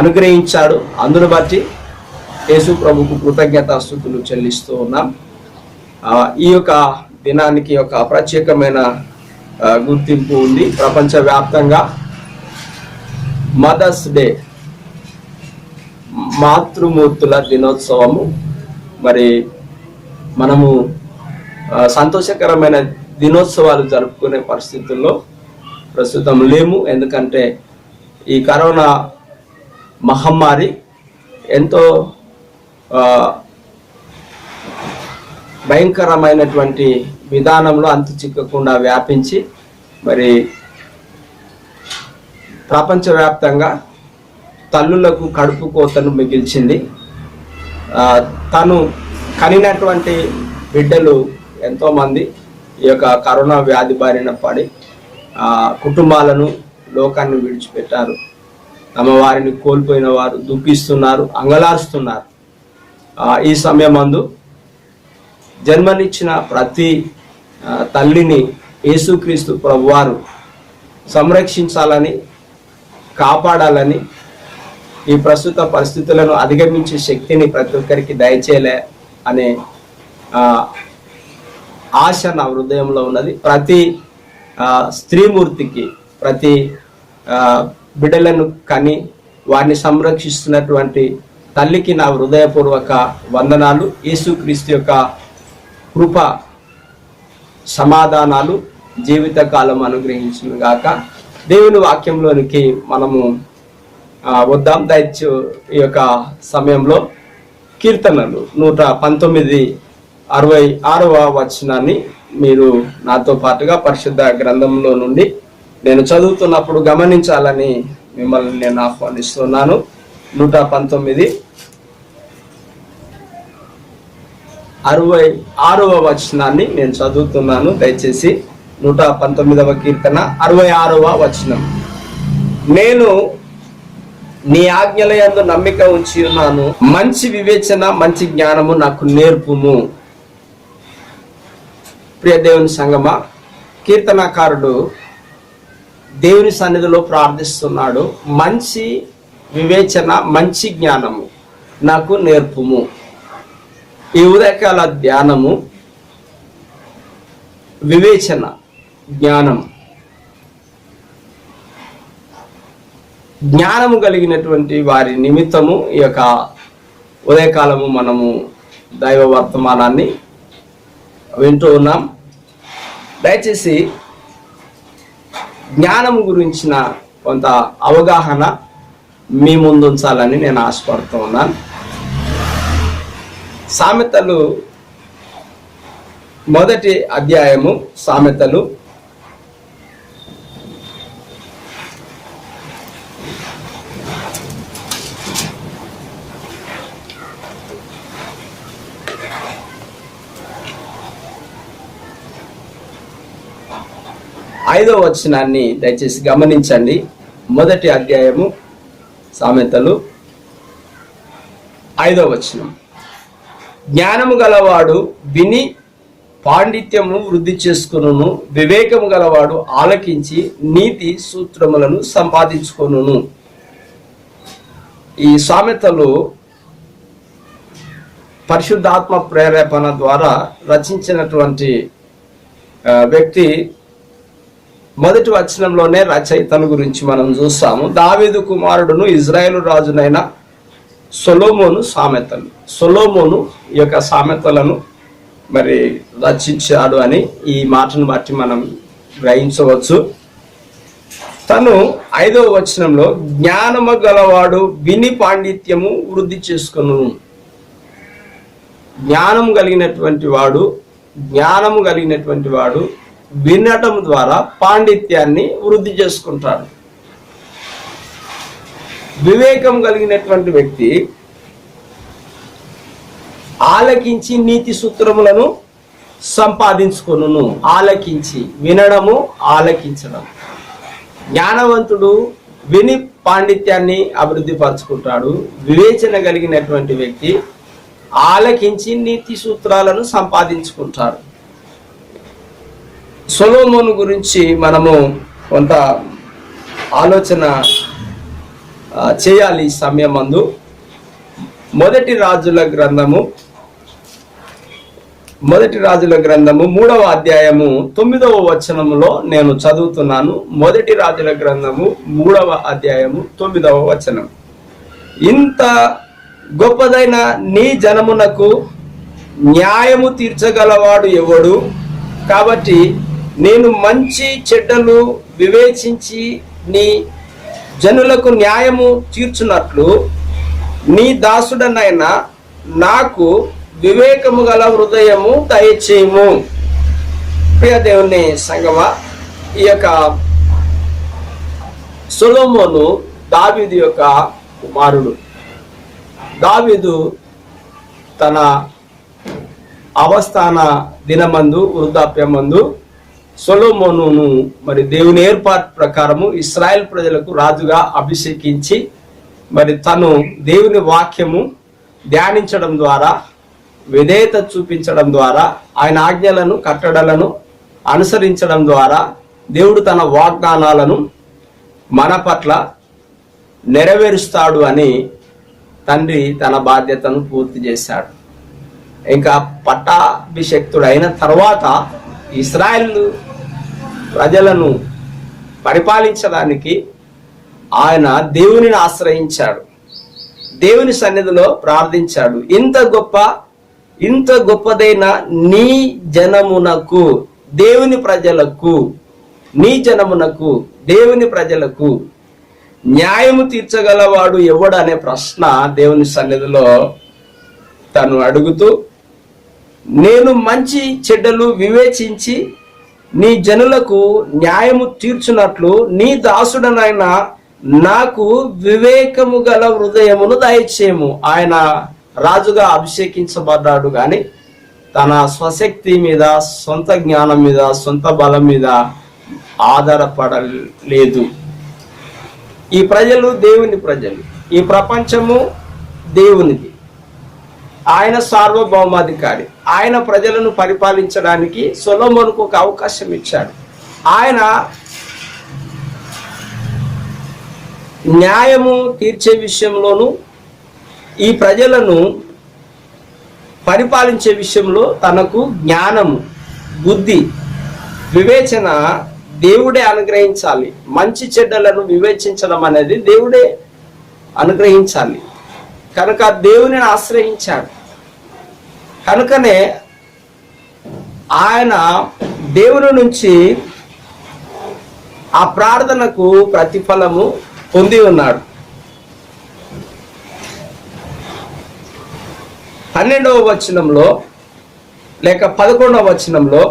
అనుగ్రహించాడు. అందును బట్టి యేసు ప్రభుకు కృతజ్ఞతాస్తుతులు చెల్లిస్తూ ఉన్నాం. ఈ యొక్క దినానికి ఒక ప్రత్యేకమైన గుర్తింపు ఉంది. ప్రపంచవ్యాప్తంగా మదర్స్ డే, మాతృమూర్తుల దినోత్సవము. మరి మనము సంతోషకరమైన దినోత్సవాలు జరుపుకునే పరిస్థితుల్లో ప్రస్తుతం లేము. ఎందుకంటే ఈ కరోనా మహమ్మారి ఎంతో భయంకరమైనటువంటి విధానంలో అంతు చిక్కకుండా వ్యాపించి మరి ప్రపంచవ్యాప్తంగా తల్లులకు కడుపు కోతను మిగిల్చింది. తను కనినటువంటి బిడ్డలు ఎంతోమంది ఈ యొక్క కరోనా వ్యాధి బారిన పడి కుటుంబాలను, లోకాన్ని విడిచిపెట్టారు. తమ వారిని కోల్పోయిన వారు దుఃఖిస్తున్నారు, అంగలారుస్తున్నారు. ఈ సమయమందు జన్మనిచ్చిన ప్రతి తల్లిని యేసుక్రీస్తు ప్రభువారు సంరక్షించాలని, కాపాడాలని, ఈ ప్రస్తుత పరిస్థితులను అధిగమించే శక్తిని ప్రతి ఒక్కరికి దయచేయలే అనే ఆశ నా హృదయంలో ఉన్నది. ప్రతి స్త్రీమూర్తికి, ప్రతి బిడ్డలను కని వారిని సంరక్షిస్తున్నటువంటి తల్లికి నా హృదయపూర్వక వందనాలు. యేసుక్రీస్తు యొక్క కృప, సమాధానాలు జీవితకాలం అనుగ్రహించును గాక. దేవుని వాక్యంలోనికి మనము వద్దాం. దయచు ఈ యొక్క సమయంలో కీర్తనలు 119 66వ వచనాన్ని మీరు నాతో పాటుగా పరిశుద్ధ గ్రంథంలో నుండి నేను చదువుతున్నప్పుడు గమనించాలని మిమ్మల్ని నేను ఆహ్వానిస్తున్నాను. 119 66వ వచనాన్ని నేను చదువుతున్నాను. దయచేసి 119వ కీర్తన 66వ వచనం. నేను నీ ఆజ్ఞల యందు నమ్మిక ఉంచి ఉన్నాను, మంచి వివేచన మంచి జ్ఞానము నాకు నేర్పుము. ప్రియ దేవుని సంగమా, కీర్తనాకారుడు దేవుని సన్నిధిలో ప్రార్థిస్తున్నాడు, మంచి వివేచన మంచి జ్ఞానము నాకు నేర్పుము. ఈ ఉదయకాల ధ్యానము వివేచన, జ్ఞానం. జ్ఞానము కలిగినటువంటి వారి నిమిత్తము ఈ యొక్క ఉదయకాలము మనము దైవ వర్తమానాన్ని వింటూ ఉన్నాం. దయచేసి జ్ఞానము గురించిన కొంత అవగాహన మీ ముందు ఉంచాలని నేను ఆశపడుతూ ఉన్నాను. సామెతలు 1వ అధ్యాయము, సామెతలు 5వ వచనాన్ని దయచేసి గమనించండి. 1వ అధ్యాయము సామెతలు 5వ వచనం. జ్ఞానము గలవాడు విని పాండిత్యము వృద్ధి చేసుకొనును, వివేకము గలవాడు ఆలకించి నీతి సూత్రములను సంపాదించుకొనును. ఈ సామెతలు పరిశుద్ధాత్మ ప్రేరేపణ ద్వారా రచించినటువంటి వ్యక్తి మొదటి వచనంలోనే రచయితను గురించి మనం చూస్తాము. దావీదు కుమారుడును ఇజ్రాయేలు రాజునైన సొలొమోను సామెతలు. సొలొమోను ఈ యొక్క సామెతలను మరి రచించాడు అని ఈ మాటను బట్టి మనం గ్రహించవచ్చు. తను 5వ వచనంలో జ్ఞానము గలవాడు విని పాండిత్యము వృద్ధి చేసుకొను. జ్ఞానము కలిగినటువంటి వాడు వినటం ద్వారా పాండిత్యాన్ని వృద్ధి చేసుకుంటాడు. వివేకం కలిగినటువంటి వ్యక్తి ఆలకించి నీతి సూత్రములను సంపాదించుకొనును. ఆలకించి, వినడము, ఆలకించడం. జ్ఞానవంతుడు విని పాండిత్యాన్ని అభివృద్ధి పరుచుకుంటాడు. వివేచన కలిగినటువంటి వ్యక్తి ఆలకించి నీతి సూత్రాలను సంపాదించుకుంటాడు. సొలొమోను గురించి మనము కొంత ఆలోచన చేయాలి ఈ సమయమందు. మొదటి రాజుల గ్రంథము 3వ అధ్యాయము 9వ వచనములో నేను చదువుతున్నాను. మొదటి రాజుల గ్రంథము 3వ అధ్యాయము 9వ వచనం. ఇంత గొప్పదైన నీ జనమునకు న్యాయము తీర్చగలవాడు ఎవడు? కాబట్టి నేను మంచి చెడ్డలు వివేచించి నీ జనులకు న్యాయము తీర్చున్నట్లు నీ దాసుడనైన నాకు వివేకము గల హృదయము దయచేయము. ప్రియ దేవుని సంగమా, ఈ యొక్క సొలొమోను దావీదు యొక్క కుమారుడు. దావీదు తన అవస్థాన దినమందు, వృద్ధాప్యమందు సొలొమోనును మరి దేవుని ఏర్పాటు ప్రకారము ఇశ్రాయేల్ ప్రజలకు రాజుగా అభిషేకించి మరి తను దేవుని వాక్యము ధ్యానించడం ద్వారా, విధేయత చూపించడం ద్వారా, ఆయన ఆజ్ఞలను కట్టడలను అనుసరించడం ద్వారా దేవుడు తన వాగ్దానాలను మన పట్ల నెరవేరుస్తాడు అని తండ్రి తన బాధ్యతను పూర్తి చేశాడు. ఇంకా పట్టాభిషక్తుడైన తర్వాత ఇశ్రాయేల్ ప్రజలను పరిపాలించడానికి ఆయన దేవునిని ఆశ్రయించాడు. దేవుని సన్నిధిలో ప్రార్థించాడు. ఇంత గొప్పదైన నీ జనమునకు, దేవుని ప్రజలకు, నీ జనమునకు, దేవుని ప్రజలకు న్యాయము తీర్చగలవాడు ఎవడు అనే ప్రశ్న దేవుని సన్నిధిలో తను అడుగుతూ, నేను మంచి చెడ్డలు వివేచించి నీ జనులకు న్యాయము తీర్చున్నట్లు నీ దాసుడనైన నాకు వివేకము గల హృదయమును దయచేయము. ఆయన రాజుగా అభిషేకించబడ్డాడు కానీ తన స్వశక్తి మీద, సొంత జ్ఞానం మీద, సొంత బలం మీద ఆధారపడలేదు. ఈ ప్రజలు దేవుని ప్రజలు, ఈ ప్రపంచము దేవునిది. ఆయన సార్వభౌమాధికారి. ఆయన ప్రజలను పరిపాలించడానికి సొలొమోనుకు ఒక అవకాశం ఇచ్చాడు. ఆయన న్యాయము తీర్చే విషయంలోనూ, ఈ ప్రజలను పరిపాలించే విషయంలో తనకు జ్ఞానము, బుద్ధి, వివేచన దేవుడే అనుగ్రహించాలి. మంచి చెడ్డలను వివేచించడం అనేది దేవుడే అనుగ్రహించాలి. కనుక దేవుని ఆశ్రయించాడు. కనుకనే ఆయన దేవుని నుంచి ఆ ప్రార్థనకు ప్రతిఫలము పొంది ఉన్నాడు. 12వ వచనంలో లేక 11వ వచనంలో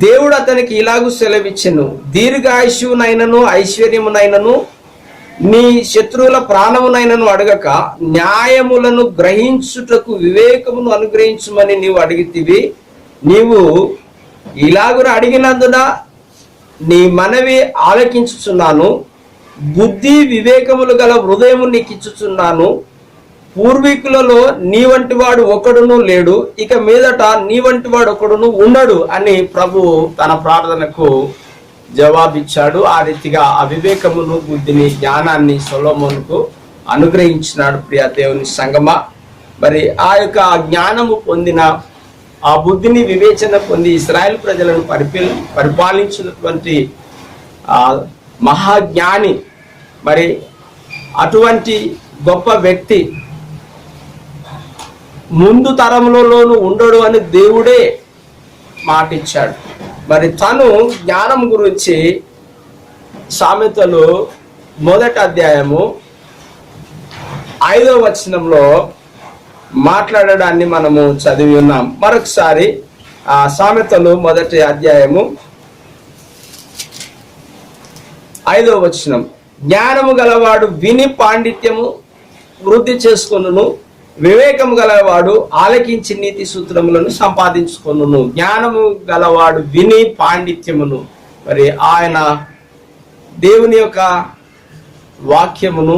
దేవుడు అతనికి ఇలాగూ సెలవిచ్చెను, దీర్ఘాయుష్యునైనను ఐశ్వర్యమునైనను నీ శత్రువుల ప్రాణమునైనను అడగక న్యాయములను గ్రహించుటకు వివేకమును అనుగ్రహించుమని నీవు అడిగితివి. నీవు ఇలాగున అడిగినందున నీ మనవి ఆలకించుచున్నాను. బుద్ధి వివేకములు గల హృదయము నీకు ఇచ్చుచున్నాను. పూర్వీకులలో నీ వంటి వాడు ఒకడును లేడు, ఇక మీదట నీ వంటి వాడు ఒకడును ఉండడు అని ప్రభు తన ప్రార్థనకు జవాబిచ్చాడు. ఆ రీతిగా ఆ వివేకమును, బుద్ధిని, జ్ఞానాన్ని సొలొమోనుకు అనుగ్రహించినాడు. ప్రియ దేవుని సంగమా, మరి ఆ యొక్క జ్ఞానము పొందిన, ఆ బుద్ధిని, వివేచన పొంది ఇశ్రాయేల్ ప్రజలను పరిపాలించినటువంటి మహాజ్ఞాని, మరి అటువంటి గొప్ప వ్యక్తి ముందు తరములలోనూ ఉండడు అని దేవుడే మాటిచ్చాడు. మరి తను జ్ఞానం గురించి సామెతలు 1వ అధ్యాయము 5వ వచనంలో మాట్లాడడాన్ని మనము చదివి ఉన్నాం. మరొకసారి ఆ సామెతలు 1వ అధ్యాయము 5వ వచనం, జ్ఞానము గలవాడు విని పాండిత్యము వృద్ధి చేసుకొనును, వివేకము గలవాడు ఆలకించి నీతి సూత్రములను సంపాదించుకొనును. జ్ఞానము గలవాడు విని పాండిత్యమును, మరి ఆయన దేవుని యొక్క వాక్యమును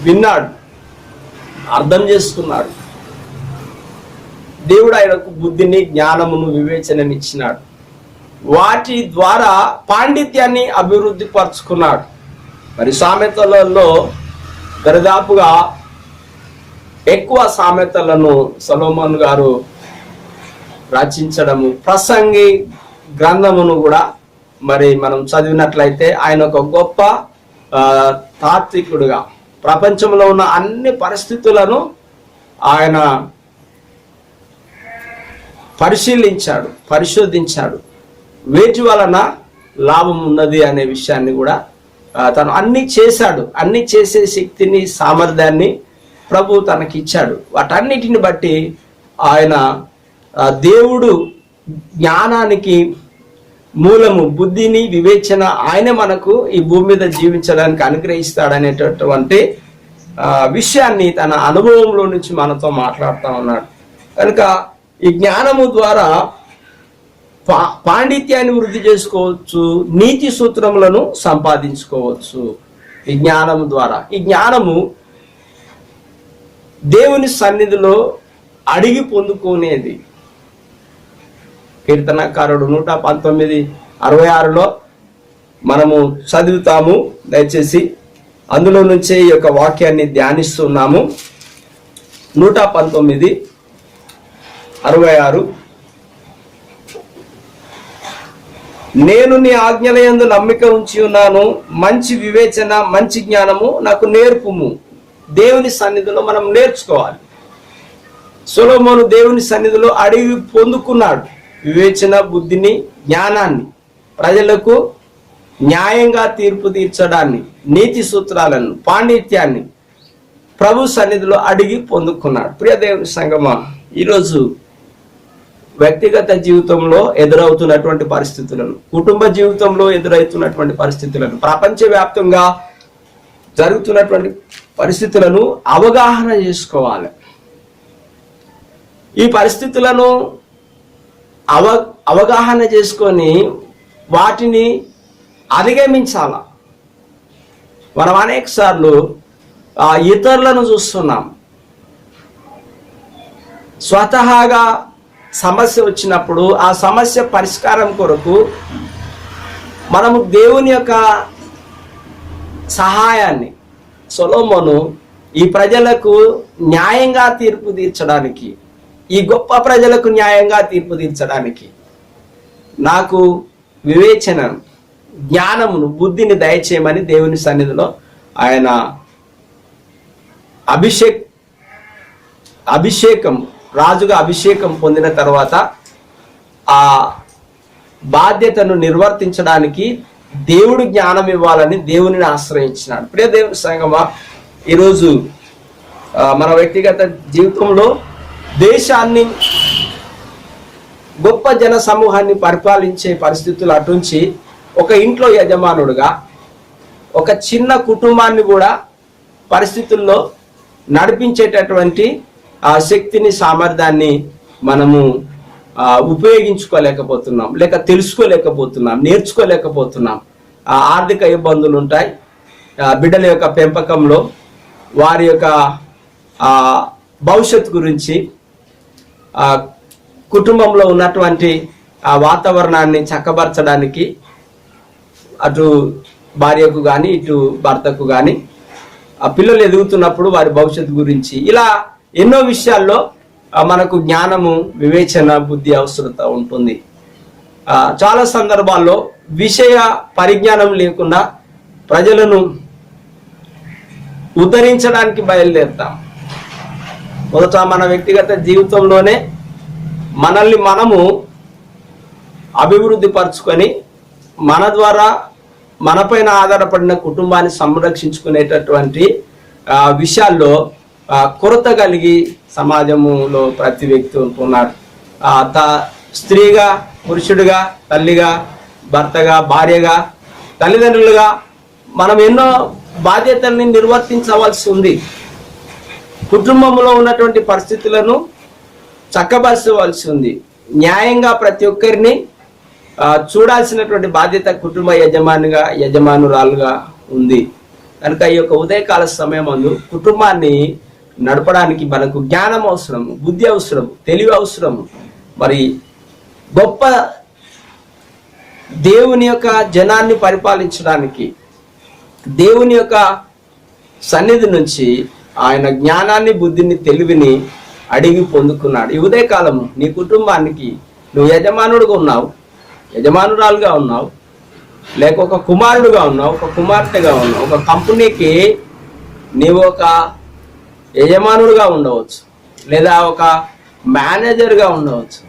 విన్నాడు, అర్థం చేసుకున్నాడు. దేవుడు ఆయనకు బుద్ధిని, జ్ఞానమును, వివేచననిచ్చినాడు. వాటి ద్వారా పాండిత్యాన్ని అభివృద్ధి పరుచుకున్నాడు. మరి సామెతలలో దరిదాపుగా ఎక్కువ సామెతలను సొలొమోను గారు రచించడము, ప్రసంగి గ్రంథమును కూడా మరి మనం చదివినట్లయితే ఆయన ఒక గొప్ప తాత్వికుడుగా ప్రపంచంలో ఉన్న అన్ని పరిస్థితులను ఆయన పరిశీలించాడు, పరిశోధించాడు. వేటి వలన లాభం ఉన్నది అనే విషయాన్ని కూడా తను అన్ని చేశాడు. అన్ని చేసే శక్తిని, సామర్థ్యాన్ని ప్రభు తనకి ఇచ్చాడు. వాటన్నిటిని బట్టి ఆయన దేవుడు జ్ఞానానికి మూలము, బుద్ధిని, వివేచన ఆయన మనకు ఈ భూమి మీద జీవించడానికి అనుగ్రహిస్తాడనేటటువంటి విషయాన్ని తన అనుభవంలో నుంచి మనతో మాట్లాడుతూ ఉన్నాడు. కనుక ఈ జ్ఞానము ద్వారా పాండిత్యాన్ని వృద్ధి చేసుకోవచ్చు, నీతి సూత్రములను సంపాదించుకోవచ్చు. ఈ జ్ఞానము ద్వారా, ఈ జ్ఞానము దేవుని సన్నిధిలో అడిగి పొందుకునేది. కీర్తనకారుడు 119:66లో మనము చదువుతాము. దయచేసి అందులో నుంచే ఈ యొక్క వాక్యాన్ని ధ్యానిస్తున్నాము. 119:66, నేను నీ ఆజ్ఞలయందు నమ్మిక ఉంచి ఉన్నాను, మంచి వివేచన, మంచి జ్ఞానము నాకు నేర్పుము. దేవుని సన్నిధిలో మనం నేర్చుకోవాలి. సొలొమోను దేవుని సన్నిధిలో అడిగి పొందుకున్నాడు వివేచన, బుద్ధిని, జ్ఞానాన్ని, ప్రజలకు న్యాయంగా తీర్పు తీర్చడాన్ని, నీతి సూత్రాలను, పాండిత్యాన్ని ప్రభు సన్నిధిలో అడిగి పొందుకున్నాడు. ప్రియ దేవుని సంగమా, ఈరోజు వ్యక్తిగత జీవితంలో ఎదురవుతున్నటువంటి పరిస్థితులను, కుటుంబ జీవితంలో ఎదురవుతున్నటువంటి పరిస్థితులను, ప్రపంచవ్యాప్తంగా జరుగుతున్నటువంటి పరిస్థితులను అవగాహన చేసుకోవాలి. ఈ పరిస్థితులను అవగాహన చేసుకొని వాటిని అధిగమించాల. మనం అనేక సార్లు ఇతరులను చూస్తున్నాం. స్వతహాగా సమస్య వచ్చినప్పుడు ఆ సమస్య పరిష్కారం కొరకు మనము దేవుని యొక్క సహాయాన్ని, సొలొమోను ఈ ప్రజలకు న్యాయంగా తీర్పు తీర్చడానికి, ఈ గొప్ప ప్రజలకు న్యాయంగా తీర్పు తీర్చడానికి నాకు వివేచన, జ్ఞానమును, బుద్ధిని దయచేయమని దేవుని సన్నిధిలో ఆయన అభిషేకం రాజుగా అభిషేకం పొందిన తర్వాత ఆ బాధ్యతను నిర్వర్తించడానికి దేవుడు జ్ఞానం ఇవ్వాలని దేవునిని ఆశ్రయించినాడు. ప్రియ దేవుని సంగమా, ఈరోజు మన వ్యక్తిగత జీవితంలో దేశాన్ని, గొప్ప జన సమూహాన్ని పరిపాలించే పరిస్థితులు అటుంచి ఒక ఇంట్లో యజమానుడుగా ఒక చిన్న కుటుంబాన్ని కూడా పరిస్థితుల్లో నడిపించేటటువంటి ఆ శక్తిని, సామర్థ్యాన్ని మనము ఉపయోగించుకోలేకపోతున్నాం, లేక తెలుసుకోలేకపోతున్నాం, నేర్చుకోలేకపోతున్నాం. ఆర్థిక ఇబ్బందులు ఉంటాయి. బిడ్డల యొక్క పెంపకంలో వారి యొక్క భవిష్యత్తు గురించి, కుటుంబంలో ఉన్నటువంటి ఆ వాతావరణాన్ని చక్కబరచడానికి అటు భార్యకు కానీ ఇటు భర్తకు కానీ ఆ పిల్లలు ఎదుగుతున్నప్పుడు వారి భవిష్యత్తు గురించి, ఇలా ఎన్నో విషయాల్లో మనకు జ్ఞానము, వివేచన, బుద్ధి అవసరత ఉంటుంది. చాలా సందర్భాల్లో విషయ పరిజ్ఞానం లేకుండా ప్రజలను ఉద్ధరించడానికి బయలుదేరుతాం. మొదట మన వ్యక్తిగత జీవితంలోనే మనల్ని మనము అభివృద్ధి పరుచుకొని మన ద్వారా మనపైన ఆధారపడిన కుటుంబాన్ని సంరక్షించుకునేటటువంటి విషయాల్లో కొరత కలిగి సమాజంలో ప్రతి వ్యక్తి ఉంటున్నాడు. స్త్రీగా, పురుషుడిగా, తల్లిగా, భర్తగా, భార్యగా, తల్లిదండ్రులుగా మనం ఎన్నో బాధ్యతల్ని నిర్వర్తించవలసి ఉంది. కుటుంబంలో ఉన్నటువంటి పరిస్థితులను చక్కబరచవలసి ఉంది. న్యాయంగా ప్రతి ఒక్కరిని చూడాల్సినటువంటి బాధ్యత కుటుంబ యజమానురాలుగా ఉంది. కనుక ఈ యొక్క ఉదయకాల సమయం అందు కుటుంబాన్ని నడపడానికి మనకు జ్ఞానం అవసరము, బుద్ధి అవసరము, తెలివి అవసరము. మరి గొప్ప దేవుని యొక్క జనాన్ని పరిపాలించడానికి దేవుని యొక్క సన్నిధి నుంచి ఆయన జ్ఞానాన్ని, బుద్ధిని, తెలివిని అడిగి పొందుకున్నాడు. ఈ ఉదయకాలము నీ కుటుంబానికి నువ్వు యజమానుడుగా ఉన్నావు, యజమానురాలుగా ఉన్నావు, లేక ఒక కుమారుడుగా ఉన్నావు, ఒక కుమార్తెగా ఉన్నావు. ఒక కంపెనీకి నీవు ఒక యజమానుడుగా ఉండవచ్చు, లేదా ఒక మేనేజర్గా ఉండవచ్చు,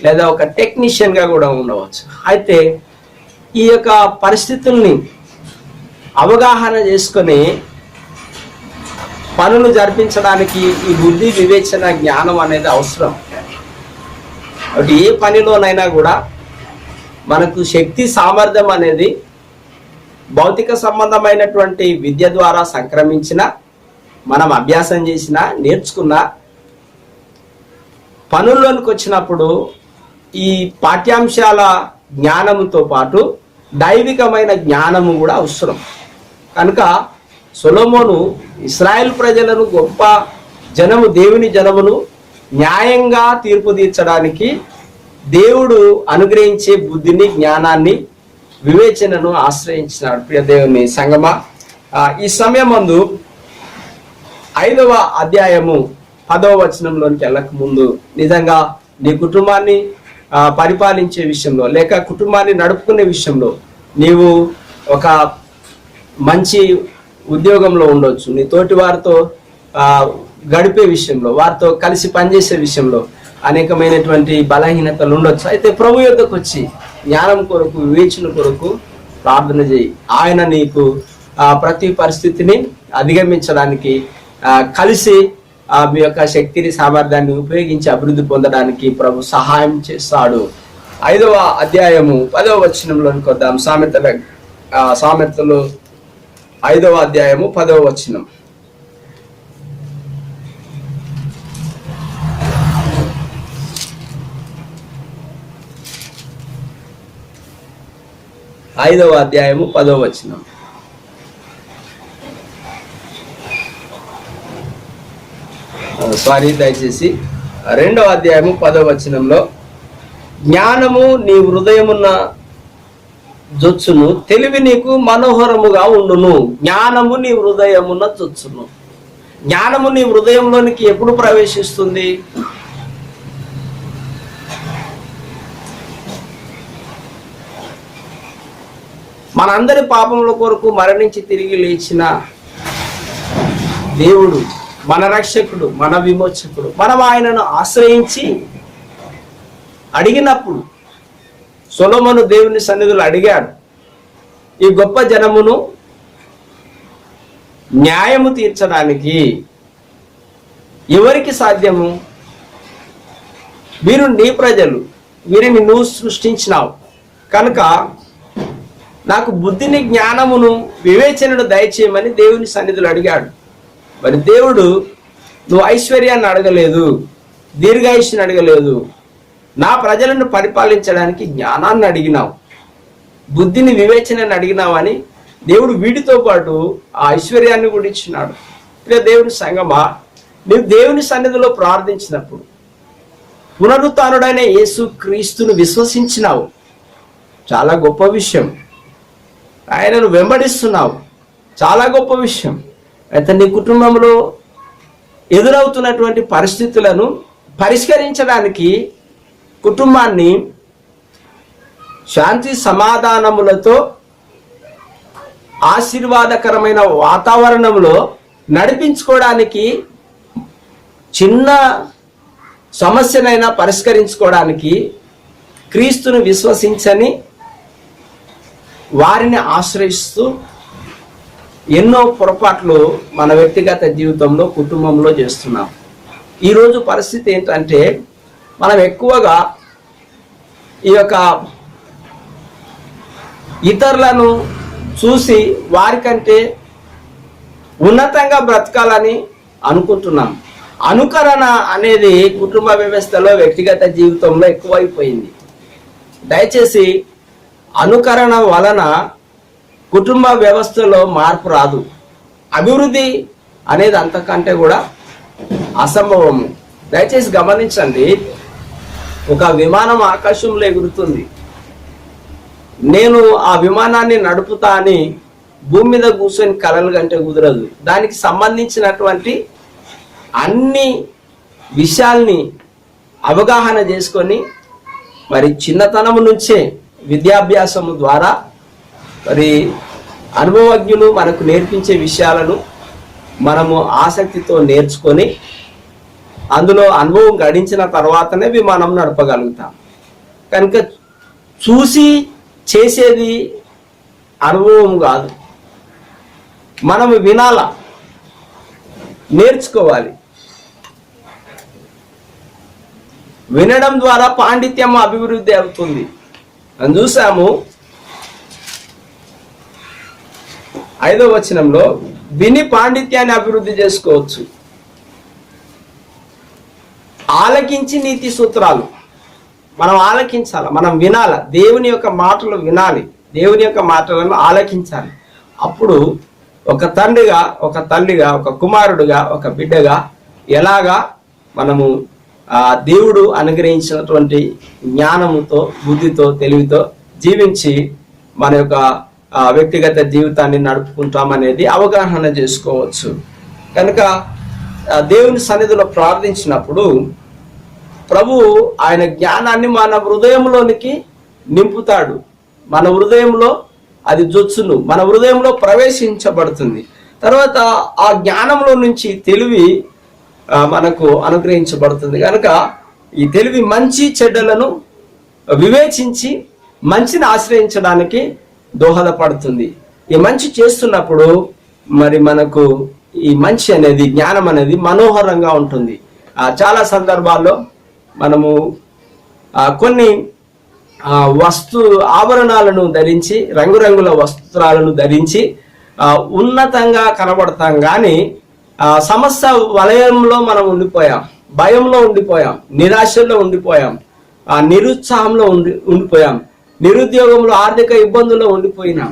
లేదా ఒక టెక్నీషియన్గా కూడా ఉండవచ్చు. అయితే ఈ యొక్క పరిస్థితుల్ని అవగాహన చేసుకొని పనులు జరిపించడానికి ఈ బుద్ధి, వివేచన, జ్ఞానం అనేది అవసరం. కాబట్టి ఏ పనిలోనైనా కూడా మనకు శక్తి, సామర్థ్యం అనేది భౌతిక సంబంధమైనటువంటి విద్య ద్వారా సంక్రమించిన, మనం అభ్యాసం చేసిన, నేర్చుకున్న పనుల్లోనికి వచ్చినప్పుడు ఈ పాఠ్యాంశాల జ్ఞానముతో పాటు దైవికమైన జ్ఞానము కూడా అవసరం. కనుక సొలొమోను ఇశ్రాయేల్ ప్రజలను, గొప్ప జనము, దేవుని జనమును న్యాయంగా తీర్పు తీర్చడానికి దేవుడు అనుగ్రహించే బుద్ధిని, జ్ఞానాన్ని, వివేచనను ఆశ్రయించినాడు. ప్రియ దేవుని సంగమా, ఈ సమయమందు 5వ అధ్యాయము 10వ వచనంలోనికి వెళ్ళక ముందు నిజంగా నీ కుటుంబాన్ని పరిపాలించే విషయంలో, లేక కుటుంబాన్ని నడుపుకునే విషయంలో, నీవు ఒక మంచి ఉద్యోగంలో ఉండొచ్చు, నీ తోటి వారితో గడిపే విషయంలో, వారితో కలిసి పనిచేసే విషయంలో అనేకమైనటువంటి బలహీనతలు ఉండొచ్చు. అయితే ప్రభు యొద్దకు వచ్చి జ్ఞానం కొరకు, వివేచన కొరకు ప్రార్థన చేయి. ఆయన నీకు ప్రతి పరిస్థితిని అధిగమించడానికి, కలిసి మీ యొక్క శక్తిని, సామర్థ్యాన్ని ఉపయోగించి అభివృద్ధి పొందడానికి ప్రభు సహాయం చేస్తాడు. 5వ అధ్యాయము 10వ వచనంలోనికి వద్దాం. సామెతలు 5వ అధ్యాయము 10వ వచనం. ఐదవ అధ్యాయము 10వ వచనం. దయచేసి 2వ అధ్యాయము 10వ వచనంలో, జ్ఞానము నీ హృదయమున్న జొచ్చును, తెలివి నీకు మనోహరముగా ఉండును. జ్ఞానము నీ హృదయమున్న జొచ్చును. జ్ఞానము నీ హృదయంలోనికి ఎప్పుడు ప్రవేశిస్తుంది? మనందరి పాపముల కొరకు మరణించి తిరిగి లేచిన దేవుడు, మన రక్షకుడు, మన విమోచకుడు. మనం ఆయనను ఆశ్రయించి అడిగినప్పుడు, సొలొమోను దేవుని సన్నిధిలో అడిగాడు, ఈ గొప్ప జనమును న్యాయము తీర్చడానికి ఎవరికి సాధ్యము? వీరు నీ ప్రజలు, వీరిని నువ్వు సృష్టించినావు కనుక నాకు బుద్ధిని, జ్ఞానమును, వివేచనను దయచేయమని దేవుని సన్నిధిలో అడిగాడు. మరి దేవుడు నువ్వు ఐశ్వర్యాన్ని అడగలేదు, దీర్ఘాయుష్ని అడగలేదు, నా ప్రజలను పరిపాలించడానికి జ్ఞానాన్ని అడిగినావు, బుద్ధిని, వివేచనని అడిగినావు అని దేవుడు వీటితో పాటు ఆ ఐశ్వర్యాన్ని కూడా ఇచ్చినాడు. ఇక దేవుని సంగమా, నువ్వు దేవుని సన్నిధిలో ప్రార్థించినప్పుడు పునరుత్థానుడైన యేసు క్రీస్తును విశ్వసించినావు, చాలా గొప్ప విషయం. ఆయనను వెంబడిస్తున్నావు, చాలా గొప్ప విషయం. అయితే నీ కుటుంబంలో ఎదురవుతున్నటువంటి పరిస్థితులను పరిష్కరించడానికి, కుటుంబాన్ని శాంతి సమాధానములతో ఆశీర్వాదకరమైన వాతావరణంలో నడిపించుకోవడానికి, చిన్న సమస్యనైనా పరిష్కరించుకోవడానికి క్రీస్తును విశ్వసించని వారిని ఆశ్రయిస్తూ ఎన్నో పొరపాట్లు మన వ్యక్తిగత జీవితంలో, కుటుంబంలో చేస్తున్నాం. ఈరోజు పరిస్థితి ఏంటంటే మనం ఎక్కువగా ఈ యొక్క ఇతరులను చూసి వారికంటే ఉన్నతంగా బ్రతకాలని అనుకుంటున్నాం. అనుకరణ అనేది కుటుంబ వ్యవస్థలో, వ్యక్తిగత జీవితంలో ఎక్కువైపోయింది. దయచేసి అనుకరణ వలన కుటుంబ వ్యవస్థలో మార్పు రాదు. అభివృద్ధి అనేది అంతకంటే కూడా అసంభవము. దయచేసి గమనించండి, ఒక విమానం ఆకాశంలో ఎగురుతుంది. నేను ఆ విమానాన్ని నడుపుతా అని భూమి మీద కూర్చొని కలలు కంటే కుదరదు. దానికి సంబంధించినటువంటి అన్ని విషయాల్ని అవగాహన చేసుకొని మరి చిన్నతనం నుంచే విద్యాభ్యాసము ద్వారా మరి అనుభవజ్ఞులు మనకు నేర్పించే విషయాలను మనము ఆసక్తితో నేర్చుకొని అందులో అనుభవం గడించిన తర్వాతనే విమానం నడపగలుగుతాం. కనుక చూసి చేసేది అనుభవం కాదు, మనము వినాల, నేర్చుకోవాలి. వినడం ద్వారా పాండిత్యం అభివృద్ధి అవుతుంది అని చూసాము. 5వ వచనంలో విని పాండిత్యాన్ని అభివృద్ధి చేసుకోవచ్చు. ఆలకించి నీతి సూత్రాలు మనం ఆలకించాలి, మనం వినాలి. దేవుని యొక్క మాటలు వినాలి, దేవుని యొక్క మాటలను ఆలకించాలి. అప్పుడు ఒక తండ్రిగా, ఒక తల్లిగా, ఒక కుమారుడుగా, ఒక బిడ్డగా ఎలాగా మనము దేవుడు అనుగ్రహించినటువంటి జ్ఞానముతో, బుద్ధితో, తెలివితో జీవించి మన యొక్క వ్యక్తిగత జీవితాన్ని నడుపుకుంటామనేది అవగాహన చేసుకోవచ్చు. కనుక దేవుని సన్నిధిలో ప్రార్థించినప్పుడు ప్రభు ఆయన జ్ఞానాన్ని మన హృదయంలోనికి నింపుతాడు. మన హృదయంలో అది జొచ్చును, మన హృదయంలో ప్రవేశించబడుతుంది. తర్వాత ఆ జ్ఞానంలో నుంచి తెలివి మనకు అనుగ్రహించబడుతుంది. కనుక ఈ తెలివి మంచి చెడ్డలను వివేచించి మంచిని ఆశ్రయించడానికి దోహదపడుతుంది. ఈ మంచి చేస్తున్నప్పుడు మరి మనకు ఈ మంచి అనేది, జ్ఞానం అనేది మనోహరంగా ఉంటుంది. చాలా సందర్భాల్లో మనము కొన్ని ఆభరణాలను ధరించి, రంగురంగుల వస్త్రాలను ధరించి ఉన్నతంగా కనబడతాం. కానీ సమస్య వలయంలో మనం ఉండిపోయాం, భయంలో ఉండిపోయాం, నిరాశలో ఉండిపోయాం, నిరుత్సాహంలో ఉండిపోయాం, నిరుద్యోగంలో, ఆర్థిక ఇబ్బందుల్లో ఉండిపోయినాం.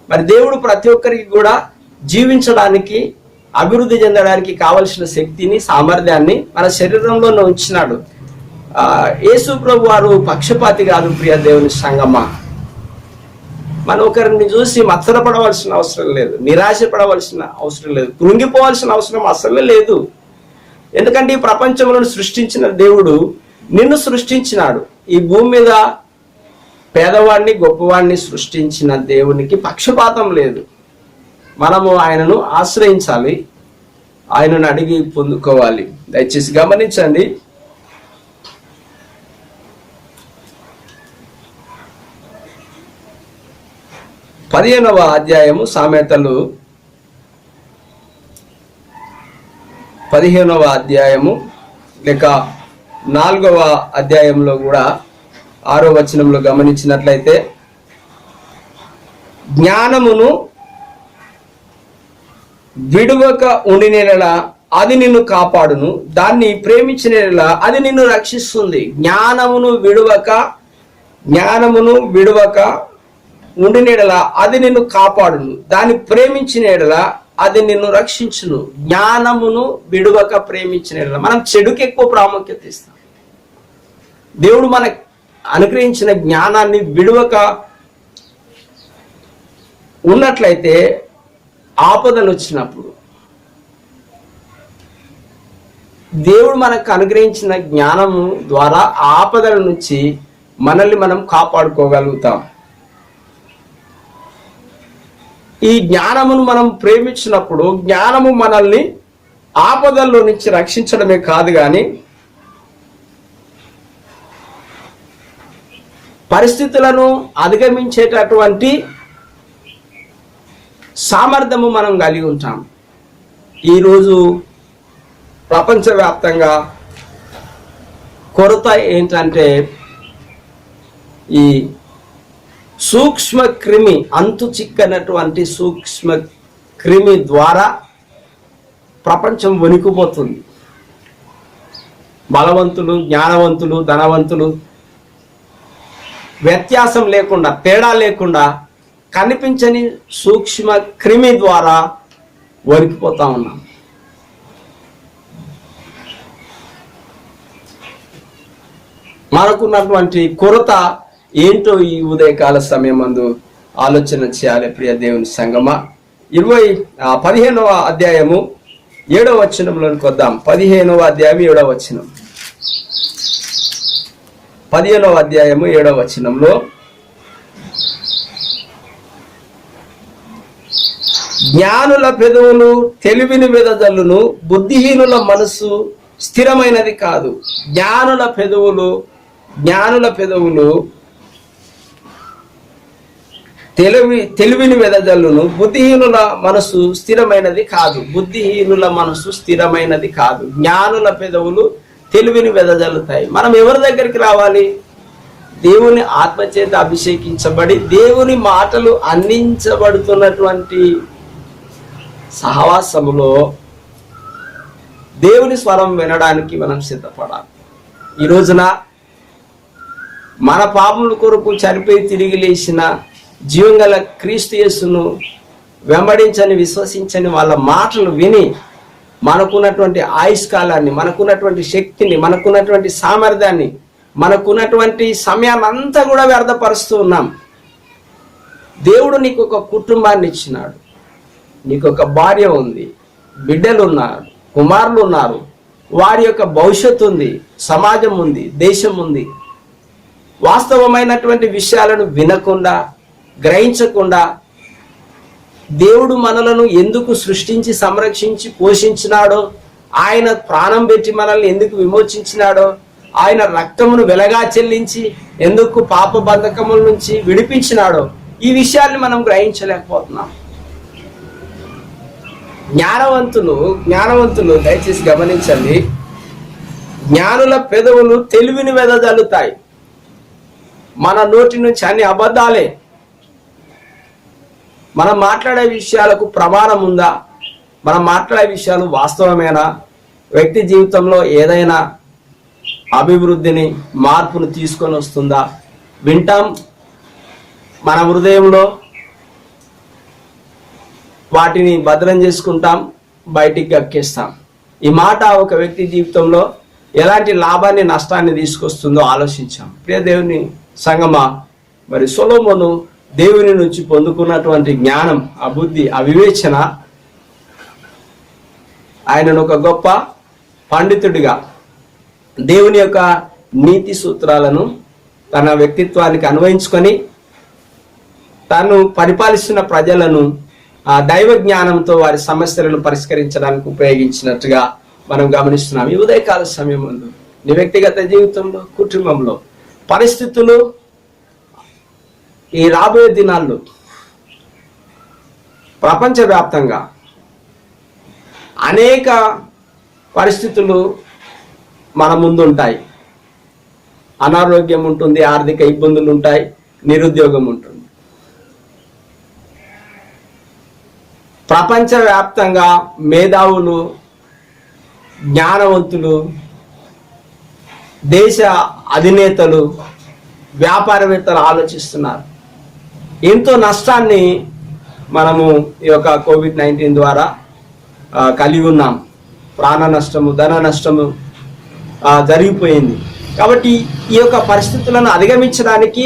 మరి దేవుడు ప్రతి ఒక్కరికి కూడా జీవించడానికి, అభివృద్ధి చెందడానికి కావలసిన శక్తిని, సామర్థ్యాన్ని మన శరీరంలోనే ఉంచినాడు. యేసు ప్రభు వారు పక్షపాతి కాదు. ప్రియ దేవుని సంగమా, మనం ఒకరిని చూసి మత్సరపడవలసిన అవసరం లేదు, నిరాశపడవలసిన అవసరం లేదు, కృంగిపోవాల్సిన అవసరం అసలే లేదు. ఎందుకంటే ఈ ప్రపంచంలో సృష్టించిన దేవుడు నిన్ను సృష్టించినాడు. ఈ భూమి మీద పేదవాడిని, గొప్పవాడిని సృష్టించిన దేవునికి పక్షపాతం లేదు. మనము ఆయనను ఆశ్రయించాలి, ఆయనను అడిగి పొందుకోవాలి. దయచేసి గమనించండి, పదిహేనవ అధ్యాయము సామెతలు 15వ అధ్యాయము లేక 4వ అధ్యాయంలో కూడా 6వ వచనంలో గమనించినట్లయితే, జ్ఞానమును విడువక ఉండిన అది నిన్ను కాపాడును, దాన్ని ప్రేమించిన అది నిన్ను రక్షిస్తుంది. జ్ఞానమును విడువక ఉండిన అది నిన్ను కాపాడును, దాన్ని ప్రేమించిన అది నిన్ను రక్షించును. జ్ఞానమును విడువక ప్రేమించిన మనం చెడుకి ఎక్కువ ప్రాముఖ్యత ఇస్తాం. దేవుడు మనకు అనుగ్రహించిన జ్ఞానాన్ని విడువక ఉన్నట్లయితే ఆపదలు వచ్చినప్పుడు దేవుడు మనకు అనుగ్రహించిన జ్ఞానము ద్వారా ఆపదల నుంచి మనల్ని మనం కాపాడుకోగలుగుతాం. ఈ జ్ఞానమును మనం ప్రేమించినప్పుడు జ్ఞానము మనల్ని ఆపదల్లో నుంచి రక్షించడమే కాదు, కానీ పరిస్థితులను అధిగమించేటటువంటి సామర్థ్యము మనం కలిగి ఉంటాం. ఈరోజు ప్రపంచవ్యాప్తంగా కొరత ఏంటంటే ఈ సూక్ష్మ క్రిమి, అంతు చిక్కనటువంటి సూక్ష్మ క్రిమి ద్వారా ప్రపంచం వణికిపోతుంది. బలవంతులు, జ్ఞానవంతులు, ధనవంతులు వ్యత్యాసం లేకుండా, తేడా లేకుండా కనిపించని సూక్ష్మ క్రిమి ద్వారా వణికిపోతా ఉన్నాం. మనకున్నటువంటి కొరత ఏంటో ఈ ఉదయకాల సమయం మందు ఆలోచన చేయాలి ప్రియ దేవుని సంగమా. 15వ అధ్యాయము 7వ వచనంలోనికి వద్దాం. 15వ అధ్యాయం 7వ వచనం. 15వ అధ్యాయము 7వ వచనంలో, జ్ఞానుల పెదవులు తెలివిని వెదజల్లును, బుద్ధిహీనుల మనసు స్థిరమైనది కాదు. జ్ఞానుల పెదవులు తెలివిని వెదజల్లును, బుద్ధిహీనుల మనసు స్థిరమైనది కాదు. బుద్ధిహీనుల మనసు స్థిరమైనది కాదు. జ్ఞానుల పెదవులు తెలివిని వెదజల్లుతాయి. మనం ఎవరి దగ్గరికి రావాలి? దేవుని ఆత్మచేత అభిషేకించబడి దేవుని మాటలు అందించబడుతున్నటువంటి సహవాసములో దేవుని స్వరం వినడానికి మనం సిద్ధపడాలి. ఈ రోజున మన పాపముల కొరకు చనిపోయి తిరిగి లేచిన జీవంగల క్రీస్తు యేసును వెంబడించని, విశ్వసించని వాళ్ళ మాటలు విని మనకున్నటువంటి ఆయుష్కాలాన్ని, మనకున్నటువంటి శక్తిని, మనకున్నటువంటి సామర్థ్యాన్ని, మనకున్నటువంటి సమయాన్ని అంతా కూడా వ్యర్థపరుస్తూ ఉన్నాం. దేవుడు నీకు ఒక కుటుంబాన్ని ఇచ్చినాడు, నీకు ఒక భార్య ఉంది, బిడ్డలు ఉన్నారు, కుమారులు ఉన్నారు, వారి యొక్క భవిష్యత్తు ఉంది, సమాజం ఉంది, దేశం ఉంది. వాస్తవమైనటువంటి విషయాలను వినకుండా, గ్రహించకుండా దేవుడు మనలను ఎందుకు సృష్టించి, సంరక్షించి, పోషించినాడో, ఆయన ప్రాణం పెట్టి మనల్ని ఎందుకు విమోచించినాడో, ఆయన రక్తమును వెలగా చెల్లించి ఎందుకు పాప బంధకముల నుంచి విడిపించినాడో, ఈ విషయాన్ని మనం గ్రహించలేకపోతున్నాం. జ్ఞానవంతులు దయచేసి గమనించండి. జ్ఞానుల పెదవులు తెలివిని వెదజల్లుతాయి. మన నోటి నుంచి అన్ని అబద్ధాలే. మనం మాట్లాడే విషయాలకు ప్రమాణం ఉందా? మనం మాట్లాడే విషయాలు వాస్తవమేనా? వ్యక్తి జీవితంలో ఏదైనా అభివృద్ధిని, మార్పును తీసుకొని వస్తుందా? వింటాం, మన హృదయంలో వాటిని భద్రం చేసుకుంటాం, బయటికి గక్కేస్తాం. ఈ మాట ఒక వ్యక్తి జీవితంలో ఎలాంటి లాభాన్ని, నష్టాన్ని తీసుకొస్తుందో ఆలోచించాం. ప్రియ దేవుని సంగమా, మరి సొలొమోను దేవుని నుంచి పొందుకున్నటువంటి జ్ఞానం, ఆ బుద్ధి, ఆ వివేచన ఆయనను ఒక గొప్ప పండితుడిగా, దేవుని యొక్క నీతి సూత్రాలను తన వ్యక్తిత్వానికి అన్వయించుకొని తాను పరిపాలిస్తున్న ప్రజలను ఆ దైవ జ్ఞానంతో వారి సమస్యలను పరిష్కరించడానికి ఉపయోగించినట్టుగా మనం గమనిస్తున్నాం. ఈ ఉదయకాల సమయం ముందు నీ వ్యక్తిగత జీవితంలో, కుటుంబంలో పరిస్థితులు ఈ రాబోయే దినాల్లో ప్రపంచవ్యాప్తంగా అనేక పరిస్థితులు మన ముందు ఉంటాయి. అనారోగ్యం ఉంటుంది, ఆర్థిక ఇబ్బందులు ఉంటాయి, నిరుద్యోగం ఉంటుంది. ప్రపంచవ్యాప్తంగా మేధావులు, జ్ఞానవంతులు, దేశ అధినేతలు, వ్యాపారవేత్తలు ఆలోచిస్తున్నారు. ఎంతో నష్టాన్ని మనము ఈ యొక్క COVID-19 ద్వారా కలిగి ఉన్నాం. ప్రాణ నష్టము, ధన నష్టము జరిగిపోయింది. కాబట్టి ఈ యొక్క పరిస్థితులను అధిగమించడానికి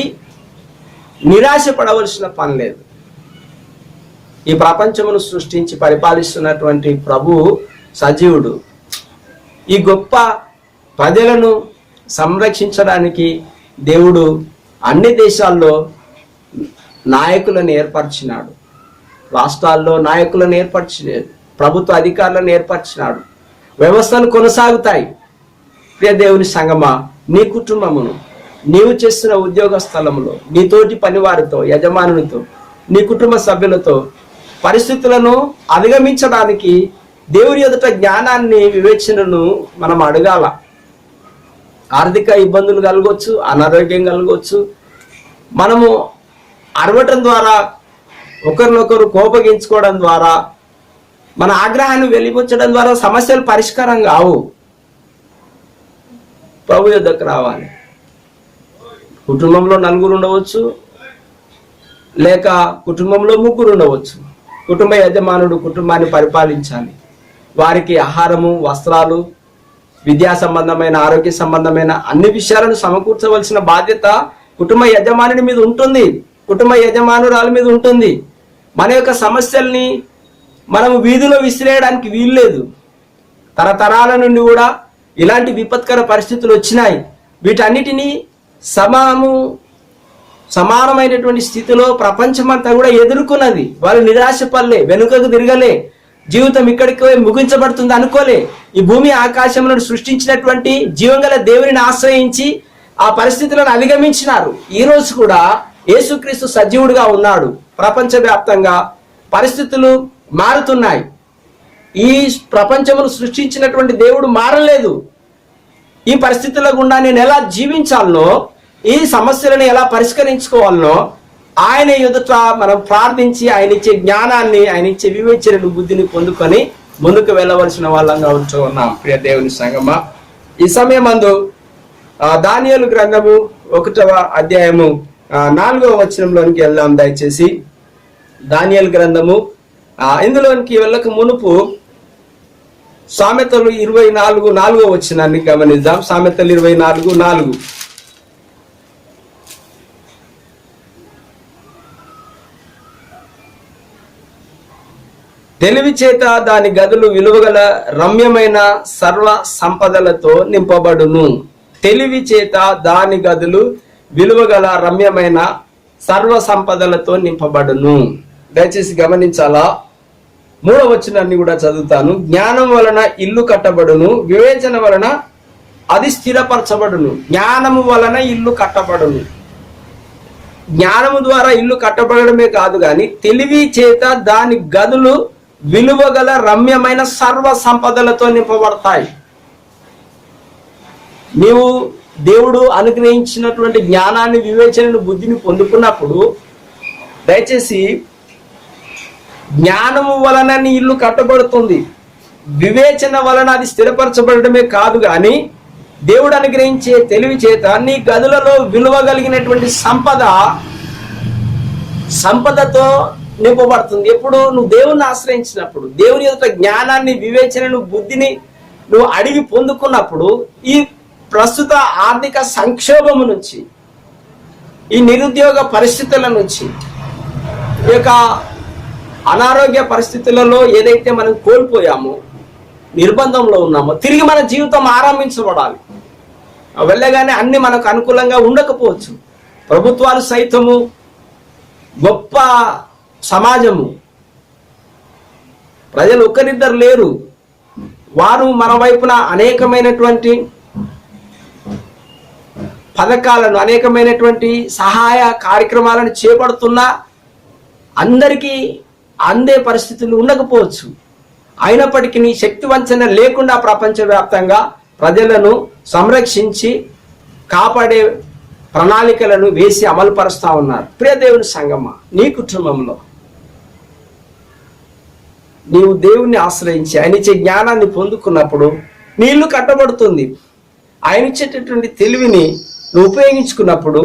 నిరాశ పడవలసిన పని లేదు. ఈ ప్రపంచమును సృష్టించి పరిపాలిస్తున్నటువంటి ప్రభువు సజీవుడు. ఈ గొప్ప ప్రజలను సంరక్షించడానికి దేవుడు అన్ని దేశాల్లో నాయకులను ఏర్పరిచినాడు, రాష్ట్రాల్లో నాయకులను ఏర్పరిచినాడు, ప్రభుత్వ అధికారులను ఏర్పరిచినాడు. వ్యవస్థలు కొనసాగుతాయి. ప్రియ దేవుని సంగమా, నీ కుటుంబమును, నీవు చేస్తున్న ఉద్యోగ స్థలములో, నీ తోటి పనివారితో, యజమానునితో, నీ కుటుంబ సభ్యులతో పరిస్థితులను అధిగమించడానికి దేవుని ఎదుట జ్ఞానాన్ని, వివేచనను మనం అడగాల. ఆర్థిక ఇబ్బందులు కలగవచ్చు, అనారోగ్యం కలగవచ్చు. మనము అరవటం ద్వారా, ఒకరినొకరు కోపగించుకోవడం ద్వారా, మన ఆగ్రహాన్ని వెలిబుచ్చడం ద్వారా సమస్యలు పరిష్కారం కావు. ప్రభు యొద్దకు రావాలి. కుటుంబంలో 4 ఉండవచ్చు, లేక కుటుంబంలో 3 ఉండవచ్చు. కుటుంబ యజమానుడు కుటుంబాన్ని పరిపాలించాలి. వారికి ఆహారము, వస్త్రాలు, విద్యా సంబంధమైన, ఆరోగ్య సంబంధమైన అన్ని విషయాలను సమకూర్చవలసిన బాధ్యత కుటుంబ యజమానుడి మీద ఉంటుంది, కుటుంబ యజమానురాల మీద ఉంటుంది. మన యొక్క సమస్యల్ని మనము వీధిలో విసిరేయడానికి వీల్లేదు. తరతరాల నుండి కూడా ఇలాంటి విపత్కర పరిస్థితులు వచ్చినాయి. వీటన్నిటినీ సమానమైనటువంటి స్థితిలో ప్రపంచమంతా కూడా ఎదుర్కొన్నది. వాళ్ళు నిరాశపడలే, వెనుకకు తిరగలే, జీవితం ఇక్కడికి ముగించబడుతుంది అనుకోలే. ఈ భూమి ఆకాశములను సృష్టించినటువంటి జీవంగల దేవుని ఆశ్రయించి ఆ పరిస్థితులను అధిగమించినారు. ఈ రోజు కూడా యేసుక్రీస్తు సజీవుడిగా ఉన్నాడు. ప్రపంచవ్యాప్తంగా పరిస్థితులు మారుతున్నాయి. ఈ ప్రపంచమును సృష్టించినటువంటి దేవుడు మారలేదు. ఈ పరిస్థితుల గుండా నేను ఎలా జీవించాలనో, ఈ సమస్యలను ఎలా పరిష్కరించుకోవాలనో ఆయన ఎదుట మనం ప్రార్థించి ఆయన ఇచ్చే జ్ఞానాన్ని, ఆయన ఇచ్చే వివేచనను, బుద్ధిని పొందుకొని ముందుకు వెళ్ళవలసిన వాళ్ళంగా ఉంటూ ఉన్నాం. ప్రియ దేవుని సంగమా, ఈ సమయమందు దానియేలు గ్రంథము 1వ అధ్యాయము 4వ వచనంలోనికి వెళ్దాం. దయచేసి దానియేలు గ్రంథము ఇందులోనికి వెళ్ళక మునుపు సామెతలు 24:4వ వచనాన్ని గమనిద్దాం. సామెతలు 24:4. తెలివి చేత దాని గదులు విలువగల రమ్యమైన సర్వ సంపదలతో నింపబడును. తెలివి చేత దాని గదులు విలువగల రమ్యమైన సర్వ సంపదలతో నింపబడును. దయచేసి గమనించాలా. 3వ వచనాన్ని కూడా చదువుతాను. జ్ఞానం వలన ఇల్లు కట్టబడును, వివేచన వలన అది స్థిరపరచబడును. జ్ఞానము వలన ఇల్లు కట్టబడును. జ్ఞానము ద్వారా ఇల్లు కట్టబడమే కాదు కానీ తెలివి చేత దాని గదులు విలువగల రమ్యమైన సర్వ సంపదలతో నింపబడతాయి. నీవు దేవుడు అనుగ్రహించినటువంటి జ్ఞానాన్ని, వివేచనను, బుద్ధిని పొందుకున్నప్పుడు దయచేసి జ్ఞానము వలన నీ ఇల్లు కట్టబడుతుంది, వివేచన వలన అది స్థిరపరచబడమే కాదు కానీ దేవుడు అనుగ్రహించే తెలివి చేత నీ గదులలో విలువ కలిగినటువంటి సంపదతో నింపబడుతుంది. ఎప్పుడు నువ్వు దేవుణ్ణి ఆశ్రయించినప్పుడు, దేవుని యొక్క జ్ఞానాన్ని, వివేచనను, బుద్ధిని నువ్వు అడిగి పొందుకున్నప్పుడు, ఈ ప్రస్తుత ఆర్థిక సంక్షోభము నుంచి, ఈ నిరుద్యోగ పరిస్థితుల నుంచి, ఈ యొక్క అనారోగ్య పరిస్థితులలో ఏదైతే మనం కోల్పోయామో, నిర్బంధంలో ఉన్నామో, తిరిగి మన జీవితం ఆరంభించబడాలి. వెళ్ళగానే అన్ని మనకు అనుకూలంగా ఉండకపోవచ్చు. ప్రభుత్వాలు సైతము, గొప్ప సమాజము, ప్రజలు ఒక్కరిద్దరు లేరు. వారు మన వైపున అనేకమైనటువంటి పథకాలను, అనేకమైనటువంటి సహాయ కార్యక్రమాలను చేపడుతున్నా అందరికీ అందే పరిస్థితులు ఉండకపోవచ్చు. అయినప్పటికీ నీ శక్తి వంచన లేకుండా ప్రపంచవ్యాప్తంగా ప్రజలను సంరక్షించి కాపాడే ప్రణాళికలను వేసి అమలుపరుస్తూ ఉన్నారు. ప్రియ దేవుని సంగమా, నీ కుటుంబంలో నీవు దేవుణ్ణి ఆశ్రయించి ఆయన ఇచ్చే జ్ఞానాన్ని పొందుకున్నప్పుడు నీ ఇల్లు కట్టబడుతుంది. ఆయన ఇచ్చేటటువంటి తెలివిని నువ్వు ఉపయోగించుకున్నప్పుడు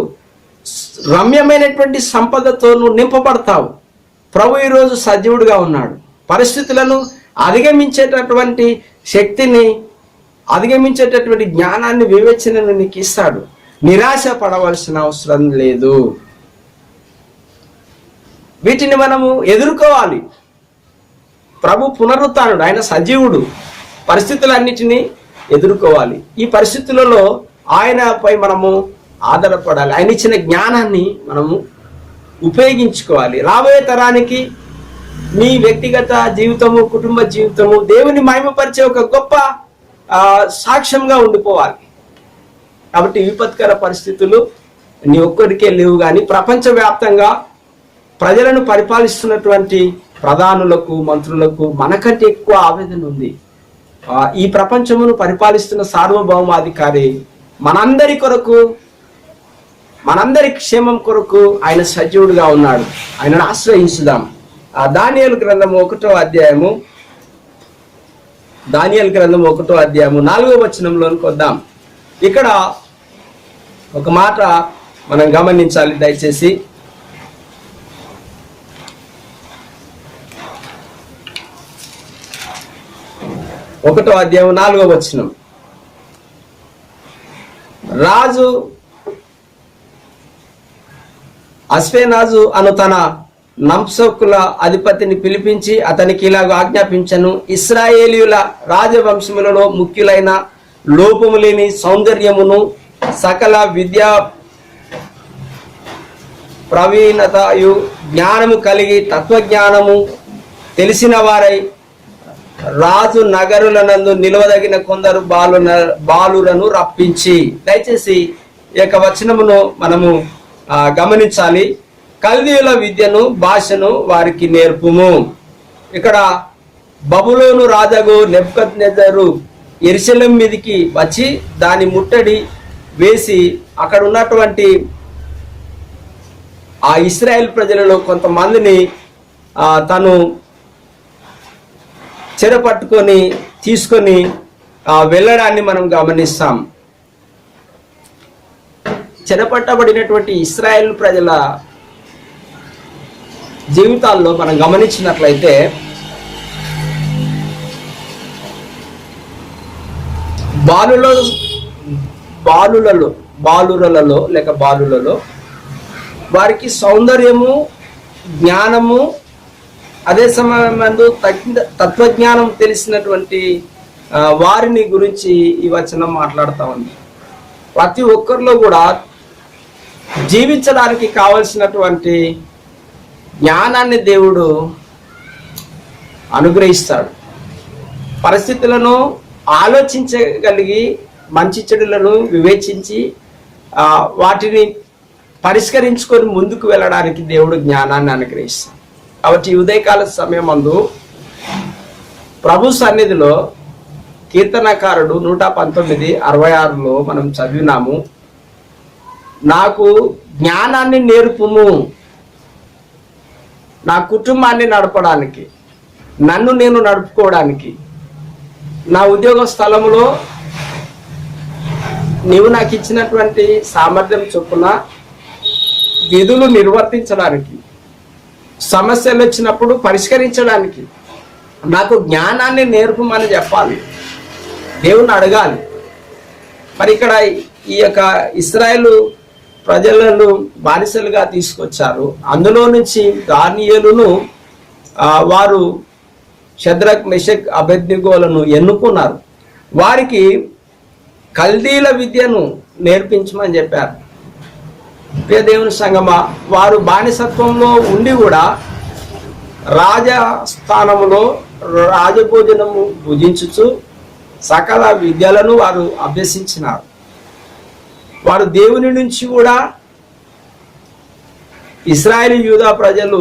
రమ్యమైనటువంటి సంపదతో నువ్వు నింపబడతావు. ప్రభు ఈరోజు సజీవుడిగా ఉన్నాడు. పరిస్థితులను అధిగమించేటటువంటి శక్తిని, అధిగమించేటటువంటి జ్ఞానాన్ని, వివేచనను నీకు ఇస్తాడు. నిరాశ పడవలసిన అవసరం లేదు. వీటిని మనము ఎదుర్కోవాలి. ప్రభు పునరుత్థానుడు, ఆయన సజీవుడు. పరిస్థితులన్నిటినీ ఎదుర్కోవాలి. ఈ పరిస్థితులలో ఆయనపై మనము ఆధారపడాలి. ఆయన ఇచ్చిన జ్ఞానాన్ని మనము ఉపయోగించుకోవాలి. రాబోయే తరానికి నీ వ్యక్తిగత జీవితము, కుటుంబ జీవితము దేవుని మహిమపరిచే ఒక గొప్ప సాక్ష్యంగా ఉండిపోవాలి. కాబట్టి విపత్కర పరిస్థితులు నీ ఒక్కడికే లేవు కానీ ప్రపంచవ్యాప్తంగా ప్రజలను పరిపాలిస్తున్నటువంటి ప్రధానులకు, మంత్రులకు మనకంటే ఎక్కువ ఆవేదన ఉంది. ఈ ప్రపంచమును పరిపాలిస్తున్న సార్వభౌమాధికారి మనందరి కొరకు, మనందరి క్షేమం కొరకు ఆయన సజీవుడిగా ఉన్నాడు. ఆయనను ఆశ్రయించుదాం. దానియేలు గ్రంథము 1వ అధ్యాయము 4వ వచనంలోనికి వద్దాం. ఇక్కడ ఒక మాట మనం గమనించాలి దయచేసి. ఒకటో అధ్యాయం 4వ వచనం. రాజు అస్ఫేనాజు అను తన నంసకుల అధిపతిని పిలిపించి అతనికి ఇలాగ ఆజ్ఞాపించను, ఇశ్రాయేలీయుల రాజవంశములలో ముఖ్యులైన లోపము లేని సౌందర్యమును సకల విద్యా ప్రవీణతయు జ్ఞానము కలిగి తత్వజ్ఞానము తెలిసిన వారై రాజు నగరులనందు నిలవదగిన కొందరు బాలురను రప్పించి. దయచేసి ఈ యొక్క వచనమును మనము గమనించాలి. కల్దీయుల విద్యను, భాషను వారికి నేర్పుము. ఇక్కడ బబులోను రాజగు నెబుకద్నెజరు యెరూషలేము మీదికి వచ్చి దాని ముట్టడి వేసి అక్కడ ఉన్నటువంటి ఆ ఇశ్రాయేల్ ప్రజలలో కొంతమందిని తను చెరపట్టుకొని తీసుకొని వెళ్ళడాన్ని మనం గమనిస్తాం. చెరపట్టబడినటువంటి ఇశ్రాయేల్ ప్రజల జీవితాల్లో మనం గమనించినట్లయితే బాలులలో వారికి సౌందర్యము, జ్ఞానము, అదే సమయంలో తత్వజ్ఞానం తెలిసినటువంటి వారిని గురించి ఈ వచనం మాట్లాడుతూ ఉంది. ప్రతి ఒక్కరిలో కూడా జీవించడానికి కావలసినటువంటి జ్ఞానాన్ని దేవుడు అనుగ్రహిస్తాడు. పరిస్థితులను ఆలోచించగలిగి మంచి చెడులను వివేచించి వాటిని పరిష్కరించుకొని ముందుకు వెళ్ళడానికి దేవుడు జ్ఞానాన్ని అనుగ్రహిస్తాడు. కాబట్టి ఉదయకాల సమయమందు ప్రభు సన్నిధిలో కీర్తనకారుడు 119:66లో మనం చదివినాము, నాకు జ్ఞానాన్ని నేర్పుము, నా కుటుంబాన్ని నడపడానికి, నన్ను నేను నడుపుకోవడానికి, నా ఉద్యోగ స్థలంలో నీవు నాకు ఇచ్చినటువంటి సామర్థ్యం చొప్పున విధులు నిర్వర్తించడానికి, సమస్యలు వచ్చినప్పుడు పరిష్కరించడానికి నాకు జ్ఞానాన్ని నేర్పమని చెప్పాలి, దేవుని అడగాలి. మరి ఇక్కడ ఈ యొక్క ఇశ్రాయేలు ప్రజలను బానిసలుగా తీసుకొచ్చారు. అందులో నుంచి దానియేలును వారు షద్రక్, మెషక్, అబేద్నెగోలను ఎన్నుకున్నారు. వారికి కల్దీల విద్యను నేర్పించమని చెప్పారు. ప్రియ దేవుని సంగమా, వారు బానిసత్వంలో ఉండి కూడా రాజస్థానములో రాజభోజనము భుజించుచు సకల విద్యలను వారు అభ్యసించినారు. వారు దేవుని నుంచి కూడా, ఇశ్రాయేలు యూదా ప్రజలు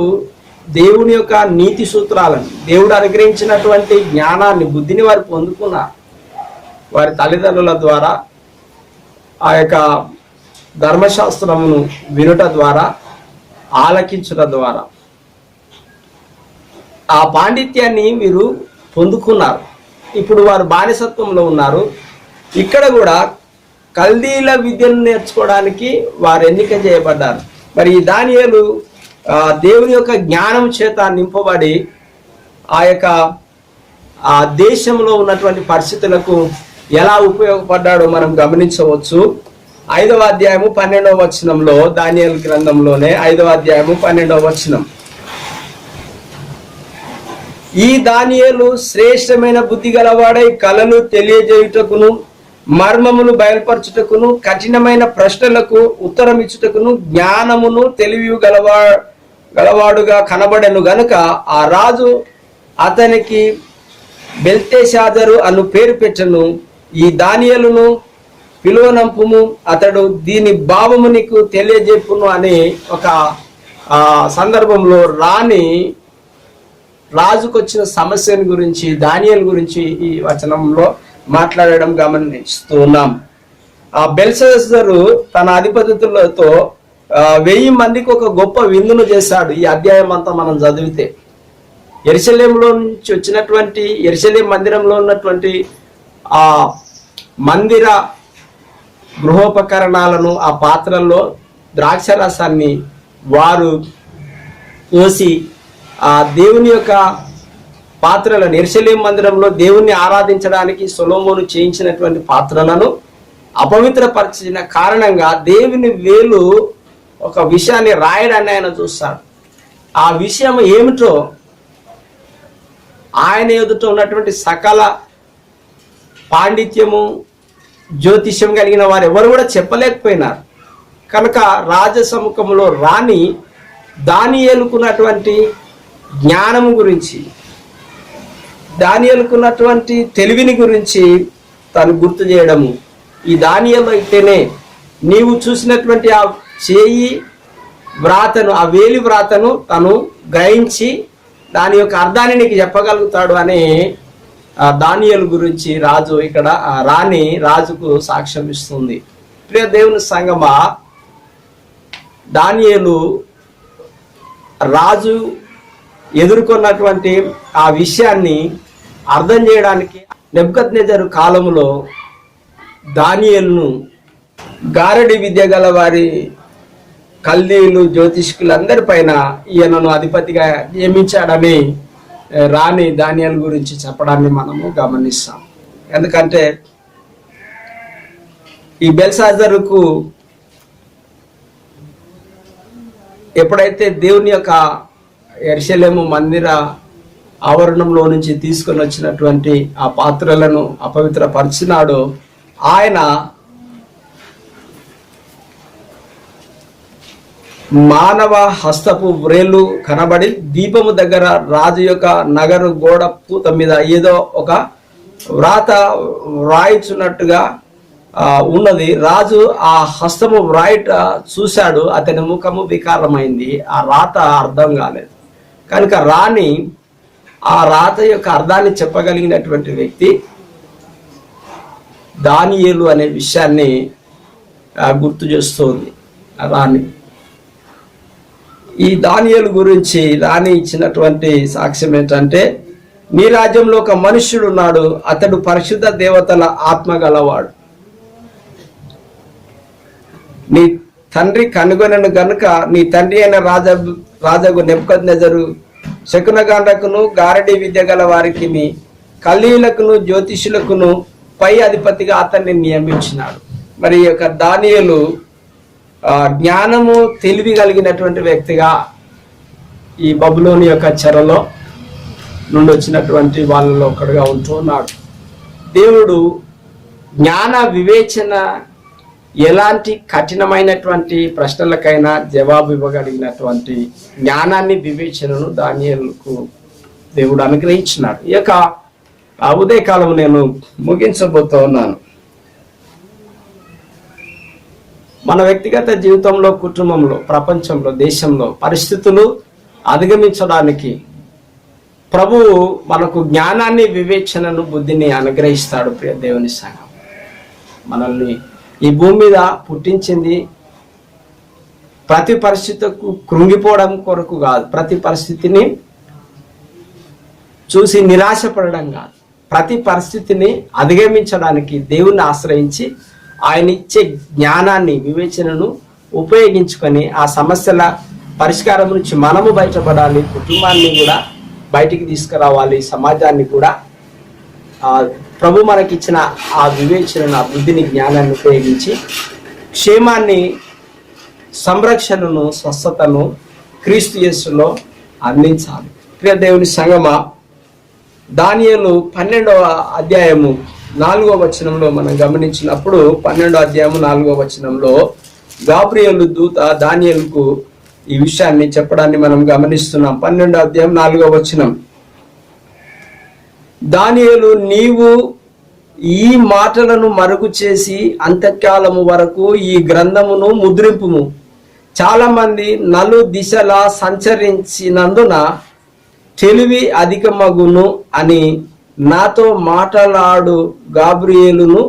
దేవుని యొక్క నీతి సూత్రాలను, దేవుడు అనుగ్రహించినటువంటి జ్ఞానాన్ని, బుద్ధిని వారు పొందుకున్నారు. వారి తల్లిదండ్రుల ద్వారా, ఆ యొక్క ధర్మశాస్త్రమును వినుట ద్వారా, ఆలకించుట ద్వారా ఆ పాండిత్యాన్ని వీరు పొందుకున్నారు. ఇప్పుడు వారు బానిసత్వంలో ఉన్నారు. ఇక్కడ కూడా కల్దీల విద్యను నేర్చుకోవడానికి వారు ఎన్నిక చేయబడ్డారు. మరి ఈ దానియేలు దేవుని యొక్క జ్ఞానం చేత నింపబడి ఆ దేశంలో ఉన్నటువంటి పరిస్థితులకు ఎలా ఉపయోగపడ్డాడో మనం గమనించవచ్చు. 5వ అధ్యాయము 12వ వచనంలో, దానియేలు గ్రంథంలోనే 5వ అధ్యాయము 12వ వచనం, ఈ దానియేలు శ్రేష్టమైన బుద్ధి గలవాడై కలలు తెలియజేయుటకును, మర్మములు బయలుపరచుటకును, కఠినమైన ప్రశ్నలకు ఉత్తరం ఇచ్చుటకును జ్ఞానమును తెలివి గలవాడుగా కనబడెను గనుక ఆ రాజు అతనికి బెల్తెషాజరు అను పేరు పెట్టెను. ఈ దానియేలును పిలువనంపుము, అతడు దీని భావము నీకు తెలియజెప్పును అనే ఒక సందర్భంలో రాణి రాజుకు వచ్చిన సమస్యల గురించి, దానియేలు గురించి ఈ వచనంలో మాట్లాడడం గమనిస్తూ ఉన్నాం. ఆ బెల్షస్సరు తన అధిపతులతో 1000 మందికి ఒక గొప్ప విందును చేశాడు. ఈ అధ్యాయం అంతా మనం చదివితే యెరూషలేములో నుంచి వచ్చినటువంటి, యెరూషలేం మందిరంలో ఉన్నటువంటి ఆ మందిర గృహోపకరణాలను, ఆ పాత్రల్లో ద్రాక్షరసాన్ని వారు పోసి ఆ దేవుని యొక్క పాత్రలను, యెరూషలేం మందిరంలో దేవుణ్ణి ఆరాధించడానికి సొలొమోను చేయించినటువంటి పాత్రలను అపవిత్రపరిచిన కారణంగా దేవుని వేలు ఒక విషయాన్ని రాయడాన్ని ఆయన చూస్తాడు. ఆ విషయం ఏమిటో ఆయన ఎదుట ఉన్నటువంటి సకల పాండిత్యము, జ్యోతిష్యం కలిగిన వారు ఎవరు కూడా చెప్పలేకపోయినారు. కనుక రాజసముఖంలో రాణి దానియేలుకున్నటువంటి జ్ఞానము గురించి, దానియేలుకున్నటువంటి తెలివిని గురించి తను గుర్తు చేయడము, ఈ దానియేలు అయితేనే నీవు చూసినటువంటి ఆ చేయి వ్రాతను, ఆ వేలి వ్రాతను తను గ్రహించి దాని యొక్క అర్థాన్ని నీకు చెప్పగలుగుతాడు అనే దానియేలు గురించి రాజు ఇక్కడ రాణి రాజుకు సాక్ష్యం ఇస్తుంది. ప్రియ దేవుని సంగమా, దానియేలు రాజు ఎదుర్కొన్నటువంటి ఆ విషయాన్ని అర్థం చేయడానికి నెబుకద్నెజరు కాలంలో దానియేలును గారడి విద్య గల వారి కల్దీయులు, జ్యోతిష్కులందరి పైన ఈయనను అధిపతిగా నియమించాడని రాణి దానియేలు గురించి చెప్పడాన్ని మనము గమనిస్తాం. ఎందుకంటే ఈ బెల్షస్సరుకు ఎప్పుడైతే దేవుని యొక్క యెరూషలేము మందిర ఆవరణంలో నుంచి తీసుకొని వచ్చినటువంటి ఆ పాత్రలను అపవిత్రపరిచినాడో, ఆయన మానవ హస్తపు వ్రేళ్ళు కనబడి దీపము దగ్గర రాజు యొక్క నగరు గోడ పూత మీద ఏదో ఒక వ్రాత వ్రాయిచున్నట్టుగా ఉన్నది. రాజు ఆ హస్తము వ్రాయిట చూశాడు, అతని ముఖము వికారమైంది, ఆ రాత అర్థం కాలేదు. కనుక రాణి ఆ రాత యొక్క అర్థాన్ని చెప్పగలిగినటువంటి వ్యక్తి దానియేలు అనే విషయాన్ని గుర్తు చేస్తోంది రాణి. ఈ దానియేలు గురించి రాణి ఇచ్చినటువంటి సాక్ష్యం ఏంటంటే, నీ రాజ్యంలో ఒక మనుష్యుడు ఉన్నాడు, అతడు పరిశుద్ధ దేవతల ఆత్మ గలవాడు. నీ తండ్రి కనుగొనను గనుక నీ తండ్రి అయిన రాజగు నెబుకద్నెజరు శకునగాండ్రకును, గారడి విద్య గల వారికి, కల్దీయులకును, జ్యోతిషులకును పై అధిపతిగా అతన్ని నియమించినాడు. మరి ఈ యొక్క దానియేలు జ్ఞానము, తెలివి కలిగినటువంటి వ్యక్తిగా ఈ బబులోని యొక్క చెరలో నుండి వచ్చినటువంటి వాళ్ళలో ఒకడుగా ఉంటూ ఉన్నాడు. దేవుడు జ్ఞాన వివేచన, ఎలాంటి కఠినమైనటువంటి ప్రశ్నలకైనా జవాబు ఇవ్వగలిగినటువంటి జ్ఞానాన్ని, వివేచనను దానియేలుకు దేవుడు అనుగ్రహించినాడు. ఈ యొక్క ఉదయకాలం నేను ముగించబోతూ ఉన్నాను. మన వ్యక్తిగత జీవితంలో, కుటుంబంలో, ప్రపంచంలో, దేశంలో పరిస్థితులు అధిగమించడానికి ప్రభువు మనకు జ్ఞానాన్ని, వివేచనను, బుద్ధిని అనుగ్రహిస్తాడు. ప్రియ దేవుని సంఘం, మనల్ని ఈ భూమి మీద పుట్టించింది ప్రతి పరిస్థితికు కృంగిపోవడం కొరకు కాదు, ప్రతి పరిస్థితిని చూసి నిరాశపడడం కాదు, ప్రతి పరిస్థితిని అధిగమించడానికి దేవుణ్ణి ఆశ్రయించి ఆయన ఇచ్చే జ్ఞానాన్ని, వివేచనను ఉపయోగించుకొని ఆ సమస్యల పరిష్కారం నుంచి మనము బయటపడాలి, కుటుంబాన్ని కూడా బయటికి తీసుకురావాలి, సమాజాన్ని కూడా ప్రభు మనకిచ్చిన ఆ వివేచనను, ఆ బుద్ధిని, జ్ఞానాన్ని ఉపయోగించి క్షేమాన్ని, సంరక్షణను, స్వస్థతను క్రీస్తు యేసులో అందించాలి. ప్రియ దేవుని సంగమా, దానియేలు 12వ అధ్యాయము 4వ వచనంలో మనం గమనించినప్పుడు 12వ అధ్యాయము 4వ వచనంలో గాబ్రియేలు దూత దానియేలుకు ఈ విషయాన్ని చెప్పడాన్ని మనం గమనిస్తున్నాం. 12వ అధ్యాయం 4వ వచనం, దానియేలు, నీవు ఈ మాటలను మరుగు చేసి అంత్యకాలము వరకు ఈ గ్రంథమును ముద్రింపుము. చాలా మంది నలు దిశలా సంచరించినందున తెలివి అధికమగును అని నాతో మాట్లాడు గాబ్రియేలను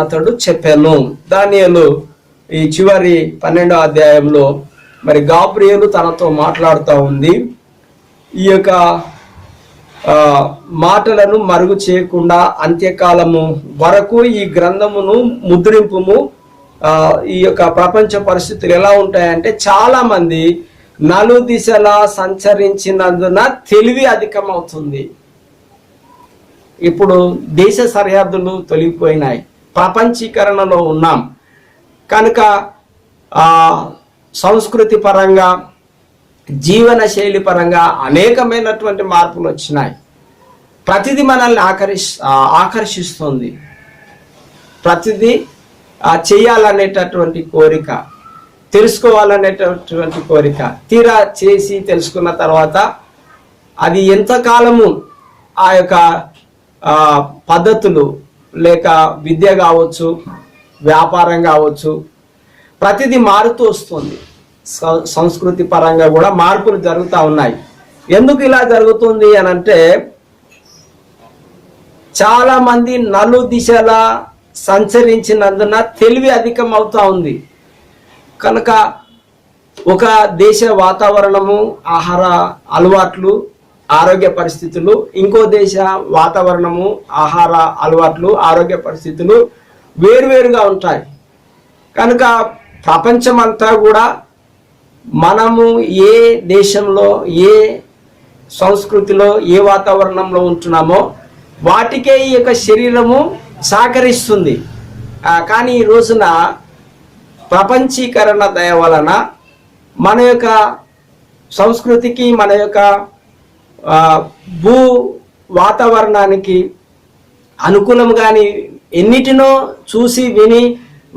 అతడు చెప్పాను. దానియేలు ఈ చివరి 12వ అధ్యాయంలో మరి గాబ్రియేలు తనతో మాట్లాడుతూ ఉంది. ఈ యొక్క మాటలను మరుగు చేయకుండా అంత్యకాలము వరకు ఈ గ్రంథమును ముద్రింపుము. ఈ యొక్క ప్రపంచ పరిస్థితులు ఎలా ఉంటాయంటే చాలా మంది నలుదిశలా సంచరించినందున తెలివి అధికమవుతుంది. ఇప్పుడు దేశ సరిహద్దులు తొలగిపోయినాయి, ప్రపంచీకరణలో ఉన్నాం కనుక సంస్కృతి పరంగా జీవన శైలి పరంగా అనేకమైనటువంటి మార్పులు వచ్చినాయి. ప్రతిదీ మనల్ని ఆకర్షిస్తుంది, ప్రతిదీ చేయాలనేటటువంటి కోరిక, తెలుసుకోవాలనేటటువంటి కోరిక. తీరా చేసి తెలుసుకున్న తర్వాత అది ఎంతకాలము ఆ యొక్క పద్ధతులు లేక విద్య కావచ్చు, వ్యాపారం కావచ్చు, ప్రతిదీ మారుతూ వస్తుంది. సంస్కృతి పరంగా కూడా మార్పులు జరుగుతూ ఉన్నాయి. ఎందుకు ఇలా జరుగుతుంది అని అంటే చాలా మంది నలుదిశలా సంచరించినందున తెలివి అధికం అవుతా ఉంది కనుక ఒక దేశ వాతావరణము, ఆహార అలవాట్లు, ఆరోగ్య పరిస్థితులు, ఇంకో దేశ వాతావరణము, ఆహార అలవాట్లు, ఆరోగ్య పరిస్థితులు వేరువేరుగా ఉంటాయి. కనుక ప్రపంచమంతా కూడా మనము ఏ దేశంలో, ఏ సంస్కృతిలో, ఏ వాతావరణంలో ఉంటున్నామో వాటికే ఈ యొక్క శరీరము సహకరిస్తుంది. కానీ ఈ రోజున ప్రపంచీకరణ దయ వలన మన యొక్క సంస్కృతికి, మన యొక్క భూ వాతావరణానికి అనుకూలంగాని ఎన్నిటినో చూసి విని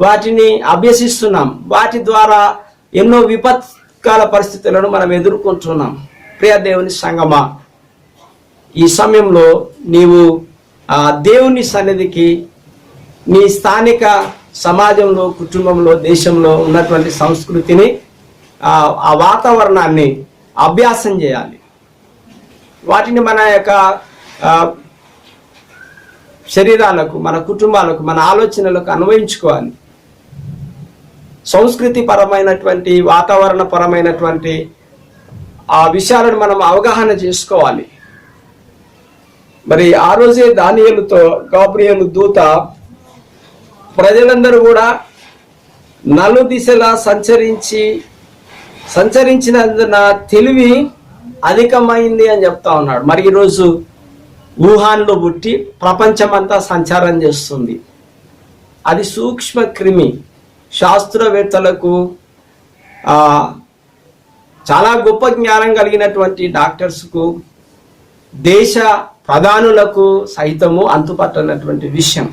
వాటిని అభ్యసిస్తున్నాం. వాటి ద్వారా ఎన్నో విపత్కాల పరిస్థితులను మనం ఎదుర్కొంటున్నాం. ప్రియ దేవుని సంగమా, ఈ సమయంలో నీవు దేవుని సన్నిధికి, నీ స్థానిక సమాజంలో, కుటుంబంలో, దేశంలో ఉన్నటువంటి సంస్కృతిని, ఆ వాతావరణాన్ని అభ్యాసం చేయాలి. వాటిని మన యొక్క శరీరాలకు, మన కుటుంబాలకు, మన ఆలోచనలకు అన్వయించుకోవాలి. సంస్కృతి పరమైనటువంటి, వాతావరణ పరమైనటువంటి ఆ విషయాలను మనం అవగాహన చేసుకోవాలి. మరి ఆ రోజే దానియేలుతో గాబ్రియేలు దూత ప్రజలందరూ కూడా నలుదిశలా సంచరించినందున తెలివి అధికమైంది అని చెప్తా ఉన్నాడు. మరి ఈరోజు వుహాన్లో పుట్టి ప్రపంచమంతా సంచారం చేస్తుంది. అది సూక్ష్మ క్రిమి. శాస్త్రవేత్తలకు, చాలా గొప్ప జ్ఞానం కలిగినటువంటి డాక్టర్స్కు, దేశ ప్రధానులకు సైతము అంతుపట్టనటువంటి విషయం.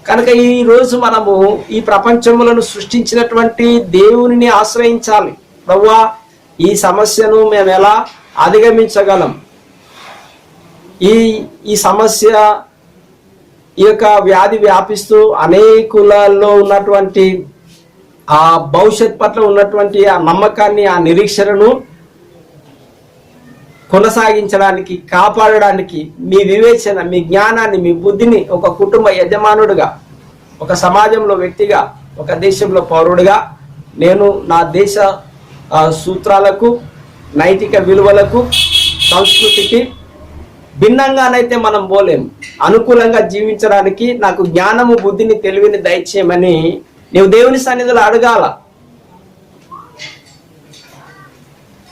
కనుక ఈ రోజు మనము ఈ ప్రపంచములను సృష్టించినటువంటి దేవునిని ఆశ్రయించాలి. ప్రభువా, ఈ సమస్యను మేము ఎలా అధిగమించగలం? ఈ సమస్య, ఈ యొక్క వ్యాధి వ్యాపిస్తూ అనేకులలో ఉన్నటువంటి ఆ భవిష్యత్ పట్ల ఉన్నటువంటి ఆ నమ్మకాన్ని, ఆ నిరీక్షణను కొనసాగించడానికి, కాపాడడానికి మీ వివేచన, మీ జ్ఞానాన్ని, మీ బుద్ధిని ఒక కుటుంబ యజమానుడిగా, ఒక సమాజంలో వ్యక్తిగా, ఒక దేశంలో పౌరుడిగా నేను నా దేశ సూత్రాలకు, నైతిక విలువలకు, సంస్కృతికి భిన్నంగానైతే మనం పోలేం. అనుకూలంగా జీవించడానికి నాకు జ్ఞానము, బుద్ధిని, తెలివిని దయచేయమని నీవు దేవుని సన్నిధిలో అడగాల.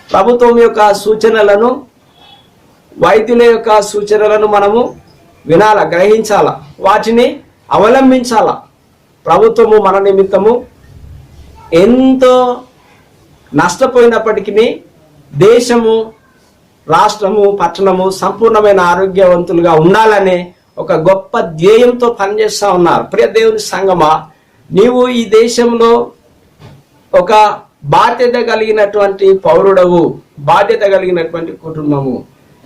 ప్రభుత్వం యొక్క సూచనలను, వైద్యుల యొక్క సూచనలను మనము వినాల, గ్రహించాల, వాటిని అవలంబించాల. ప్రభుత్వము మన నిమిత్తము ఎంతో నష్టపోయినప్పటికీ దేశము, రాష్ట్రము, పట్టణము సంపూర్ణమైన ఆరోగ్యవంతులుగా ఉండాలనే ఒక గొప్ప ధ్యేయంతో పనిచేస్తూ ఉన్నారు. ప్రియ దేవుని సంగమా, నీవు ఈ దేశంలో ఒక బాధ్యత కలిగినటువంటి పౌరుడవు, బాధ్యత కలిగినటువంటి కుటుంబము.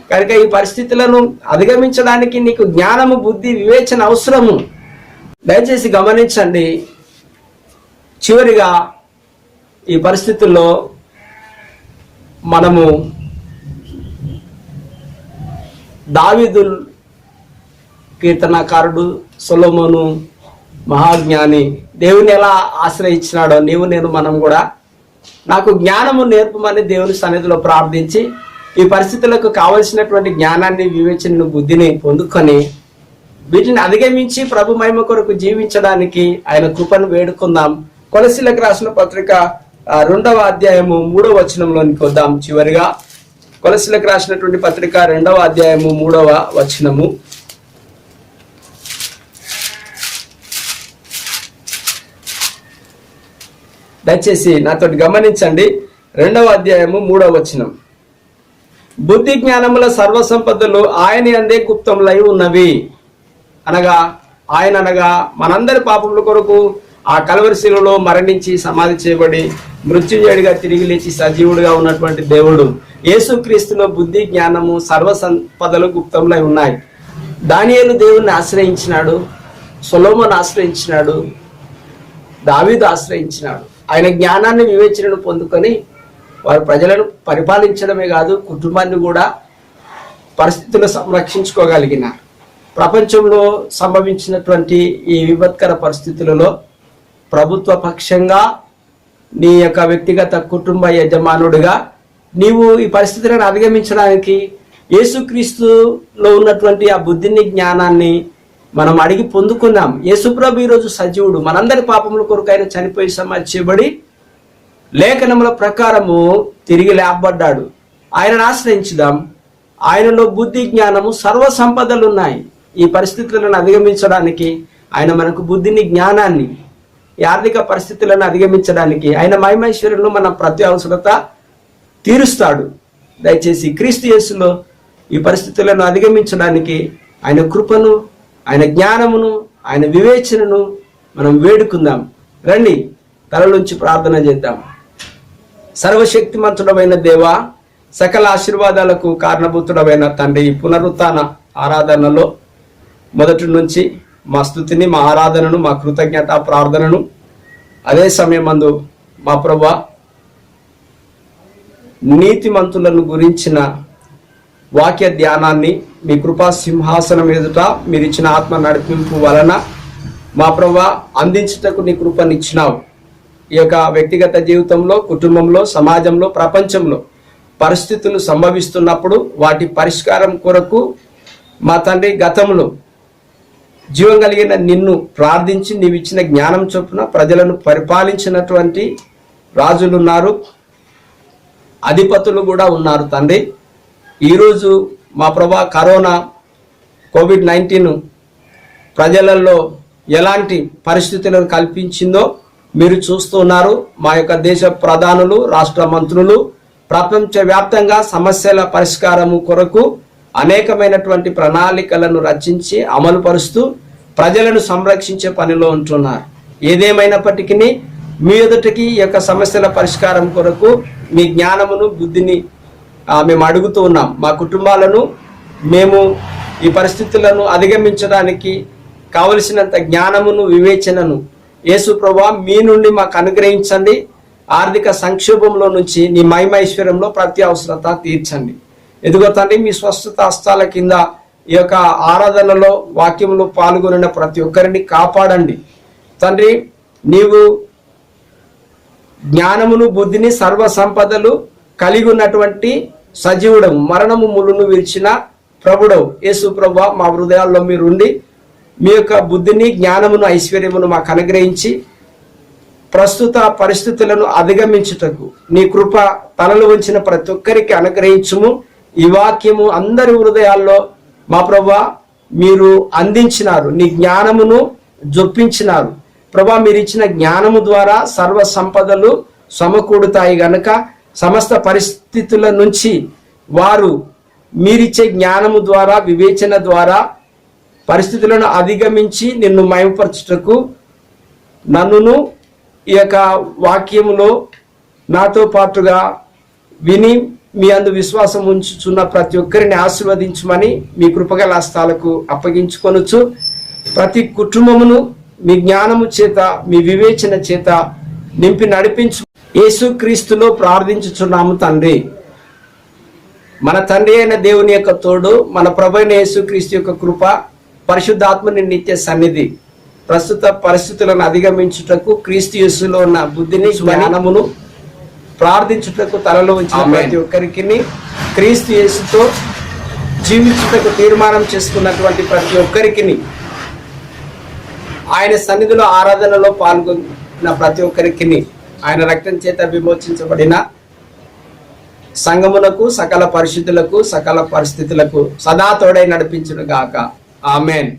కనుక ఈ పరిస్థితులను అధిగమించడానికి నీకు జ్ఞానము, బుద్ధి, వివేచన అవసరము. దయచేసి గమనించండి. చివరిగా ఈ పరిస్థితుల్లో మనము దావీదు కీర్తనకారుడు, సొలొమోను మహాజ్ఞాని దేవుని ఎలా ఆశ్రయించినాడో మనం కూడా నాకు జ్ఞానము నేర్పమని దేవుని సన్నిధిలో ప్రార్థించి ఈ పరిస్థితులకు కావలసినటువంటి జ్ఞానాన్ని, వివేచనను, బుద్ధిని పొందుకొని వీటిని అధిగమించి ప్రభు మహిమ కొరకు జీవించడానికి ఆయన కృపను వేడుకుందాం. కొలసీలకు రాసిన పత్రిక 2వ అధ్యాయము 3వ వచనంలోనికి వద్దాం. చివరిగా కొలసీలకు రాసినటువంటి పత్రిక 2వ అధ్యాయము 3వ వచనము. దయచేసి నాతోటి గమనించండి. 2వ అధ్యాయము 3వ వచనం. బుద్ధి జ్ఞానముల సర్వసంపదలు ఆయన యందే గుప్తములై ఉన్నవి. అనగా మనందరి పాపముల కొరకు ఆ కల్వరి శిలువలో మరణించి సమాధి చేయబడి మృత్యుంజయుడిగా తిరిగి లేచి సజీవుడిగా ఉన్నటువంటి దేవుడు యేసుక్రీస్తులో బుద్ధి జ్ఞానము సర్వసంపదలు గుప్తములై ఉన్నాయి. దానియేలు దేవుణ్ణి ఆశ్రయించినాడు, సొలొమోను ఆశ్రయించినాడు, దావీదు ఆశ్రయించినాడు. ఆయన జ్ఞానాన్ని, వివేచనను పొందుకొని వారు ప్రజలను పరిపాలించడమే కాదు, కుటుంబాన్ని కూడా పరిస్థితులు సంరక్షించుకోగలిగినారు. ప్రపంచంలో సంభవించినటువంటి ఈ విపత్కర పరిస్థితులలో ప్రభుత్వ పక్షంగా నీ యొక్క వ్యక్తిగత కుటుంబ యజమానుడిగా నీవు ఈ పరిస్థితులను అధిగమించడానికి యేసుక్రీస్తులో ఉన్నటువంటి ఆ బుద్ధిని, జ్ఞానాన్ని మనం అడిగి పొందుకున్నాం. యేసుప్రభు ఈరోజు సజీవుడు, మనందరి పాపముల కొరకు ఆయన చనిపోయి సమాధి చేయబడి లేఖనముల ప్రకారము తిరిగి లేపబడ్డాడు. ఆయనను ఆశ్రయించుదాం. ఆయనలో బుద్ధి, జ్ఞానము, సర్వ సంపదలు ఉన్నాయి. ఈ పరిస్థితులను అధిగమించడానికి ఆయన మనకు బుద్ధిని, జ్ఞానాన్ని, ఈ ఆర్థిక పరిస్థితులను అధిగమించడానికి ఆయన మహిమైశ్వర్యంలో మన ప్రతి అవసరత తీరుస్తాడు. దయచేసి క్రీస్తు యేసులో ఈ పరిస్థితులను అధిగమించడానికి ఆయన కృపను, ఆయన జ్ఞానమును, ఆయన వివేచనను మనం వేడుకుందాం. రండి, తలలోంచి ప్రార్థన చేద్దాం. సర్వశక్తిమంతుడమైన దేవా, సకల ఆశీర్వాదాలకు కారణభూతుడమైన తండ్రి, ఈ పునరుత్థాన ఆరాధనలో మొదటి నుంచి మా స్తుతిని, మా ఆరాధనను, మా కృతజ్ఞత ప్రార్థనను, అదే సమయమందు మా ప్రభువా నీతిమంతులను గురించిన వాక్య ధ్యానాన్ని మీ కృపా సింహాసనం ఎదుట మీరిచ్చిన ఆత్మ నడిపింపు వలన మా ప్రభువా అందించుటకు నీ కృపనిచ్చినావు. ఈ యొక్క వ్యక్తిగత జీవితంలో, కుటుంబంలో, సమాజంలో, ప్రపంచంలో పరిస్థితులు సంభవిస్తున్నప్పుడు వాటి పరిష్కారం కొరకు మా తండ్రి గతంలో జీవం కలిగిన నిన్ను ప్రార్థించి నీవు ఇచ్చిన జ్ఞానం చొప్పున ప్రజలను పరిపాలించినటువంటి రాజులు ఉన్నారు, అధిపతులు కూడా ఉన్నారు తండ్రి. ఈరోజు మా ప్రభా కరోనా కోవిడ్-19 ప్రజలలో ఎలాంటి పరిస్థితులను కల్పించిందో మీరు చూస్తున్నారు. మా యొక్క దేశ ప్రధానులు, రాష్ట్ర మంత్రులు ప్రపంచవ్యాప్తంగా సమస్యల పరిష్కారము కొరకు అనేకమైనటువంటి ప్రణాళికలను రచించి అమలుపరుస్తూ ప్రజలను సంరక్షించే పనిలో ఉంటున్నారు. ఏదేమైనప్పటికీ మీ ఎదుటికి ఈ యొక్క సమస్యల పరిష్కారం కొరకు మీ జ్ఞానమును, బుద్ధిని మేము అడుగుతూ ఉన్నాం. మా కుటుంబాలను మేము ఈ పరిస్థితులను అధిగమించడానికి కావలసినంత జ్ఞానమును, వివేచనను యేసు ప్రభువా మీ నుండి మాకు అనుగ్రహించండి. ఆర్థిక సంక్షోభంలో నుంచి నీ మహిమైశ్వర్యంలో ప్రతి అవసరత తీర్చండి. ఎదుగో తండ్రి, మీ స్వస్థత హస్తాల కింద ఈ యొక్క ఆరాధనలో, వాక్యంలో పాల్గొనిన ప్రతి ఒక్కరిని కాపాడండి తండ్రి. నీవు జ్ఞానమును, బుద్ధిని, సర్వ సంపదలు కలిగి ఉన్నటువంటి సజీవుడము, మరణము ములును విరిచిన ప్రభుడవు యేసు ప్రభువా, మా హృదయాల్లో మీరుండి మీ యొక్క బుద్ధిని, జ్ఞానమును, ఐశ్వర్యమును మాకు అనుగ్రహించి ప్రస్తుత పరిస్థితులను అధిగమించుటకు నీ కృప తలలు వంచిన ప్రతి ఒక్కరికి అనుగ్రహించుము. ఈ వాక్యము అందరి హృదయాల్లో మా ప్రభువా మీరు అందించినారు, నీ జ్ఞానమును జొప్పించినారు ప్రభువా. మీరు ఇచ్చిన జ్ఞానము ద్వారా సర్వ సంపదలు సమకూడుతాయి గనక సమస్త పరిస్థితుల నుంచి వారు మీరిచ్చే జ్ఞానము ద్వారా, వివేచన ద్వారా పరిస్థితులను అధిగమించి నిన్ను మహిమపరచుటకు నన్నును ఈ యొక్క వాక్యములో నాతో పాటుగా విని మీ అందు విశ్వాసం ఉంచుచున్న ప్రతి ఒక్కరిని ఆశీర్వదించమని మీ కృపగల హస్తాలకు అప్పగించుకొనొచ్చు. ప్రతి కుటుంబమును మీ జ్ఞానము చేత, మీ వివేచన చేత నింపి నడిపించు. యేసుక్రీస్తులో ప్రార్థించుచున్నాము తండ్రి. మన తండ్రి అయిన దేవుని యొక్క తోడు, మన ప్రభు అయిన యేసుక్రీస్తు యొక్క కృప, పరిశుద్ధాత్మని నిత్య సన్నిధి ప్రస్తుత పరిస్థితులను అధిగమించుటకు క్రీస్తు యేసులో ఉన్న బుద్ధిని, జ్ఞానమును ప్రార్థించుటకు తలలో ఉంచిన ప్రతి ఒక్కరికి, క్రీస్తు యేసుతో జీవించుటకు తీర్మానం చేసుకున్నటువంటి ప్రతి ఒక్కరికి, ఆయన సన్నిధిలో ఆరాధనలో పాల్గొన్న ప్రతి ఒక్కరికి, ఆయన రక్తం చేత విమోచించబడిన సంఘమునకు, సకల పరిశుద్ధులకు, సకల పరిస్థితులకు సదా తోడై నడిపించును గాక. ఆమేన్.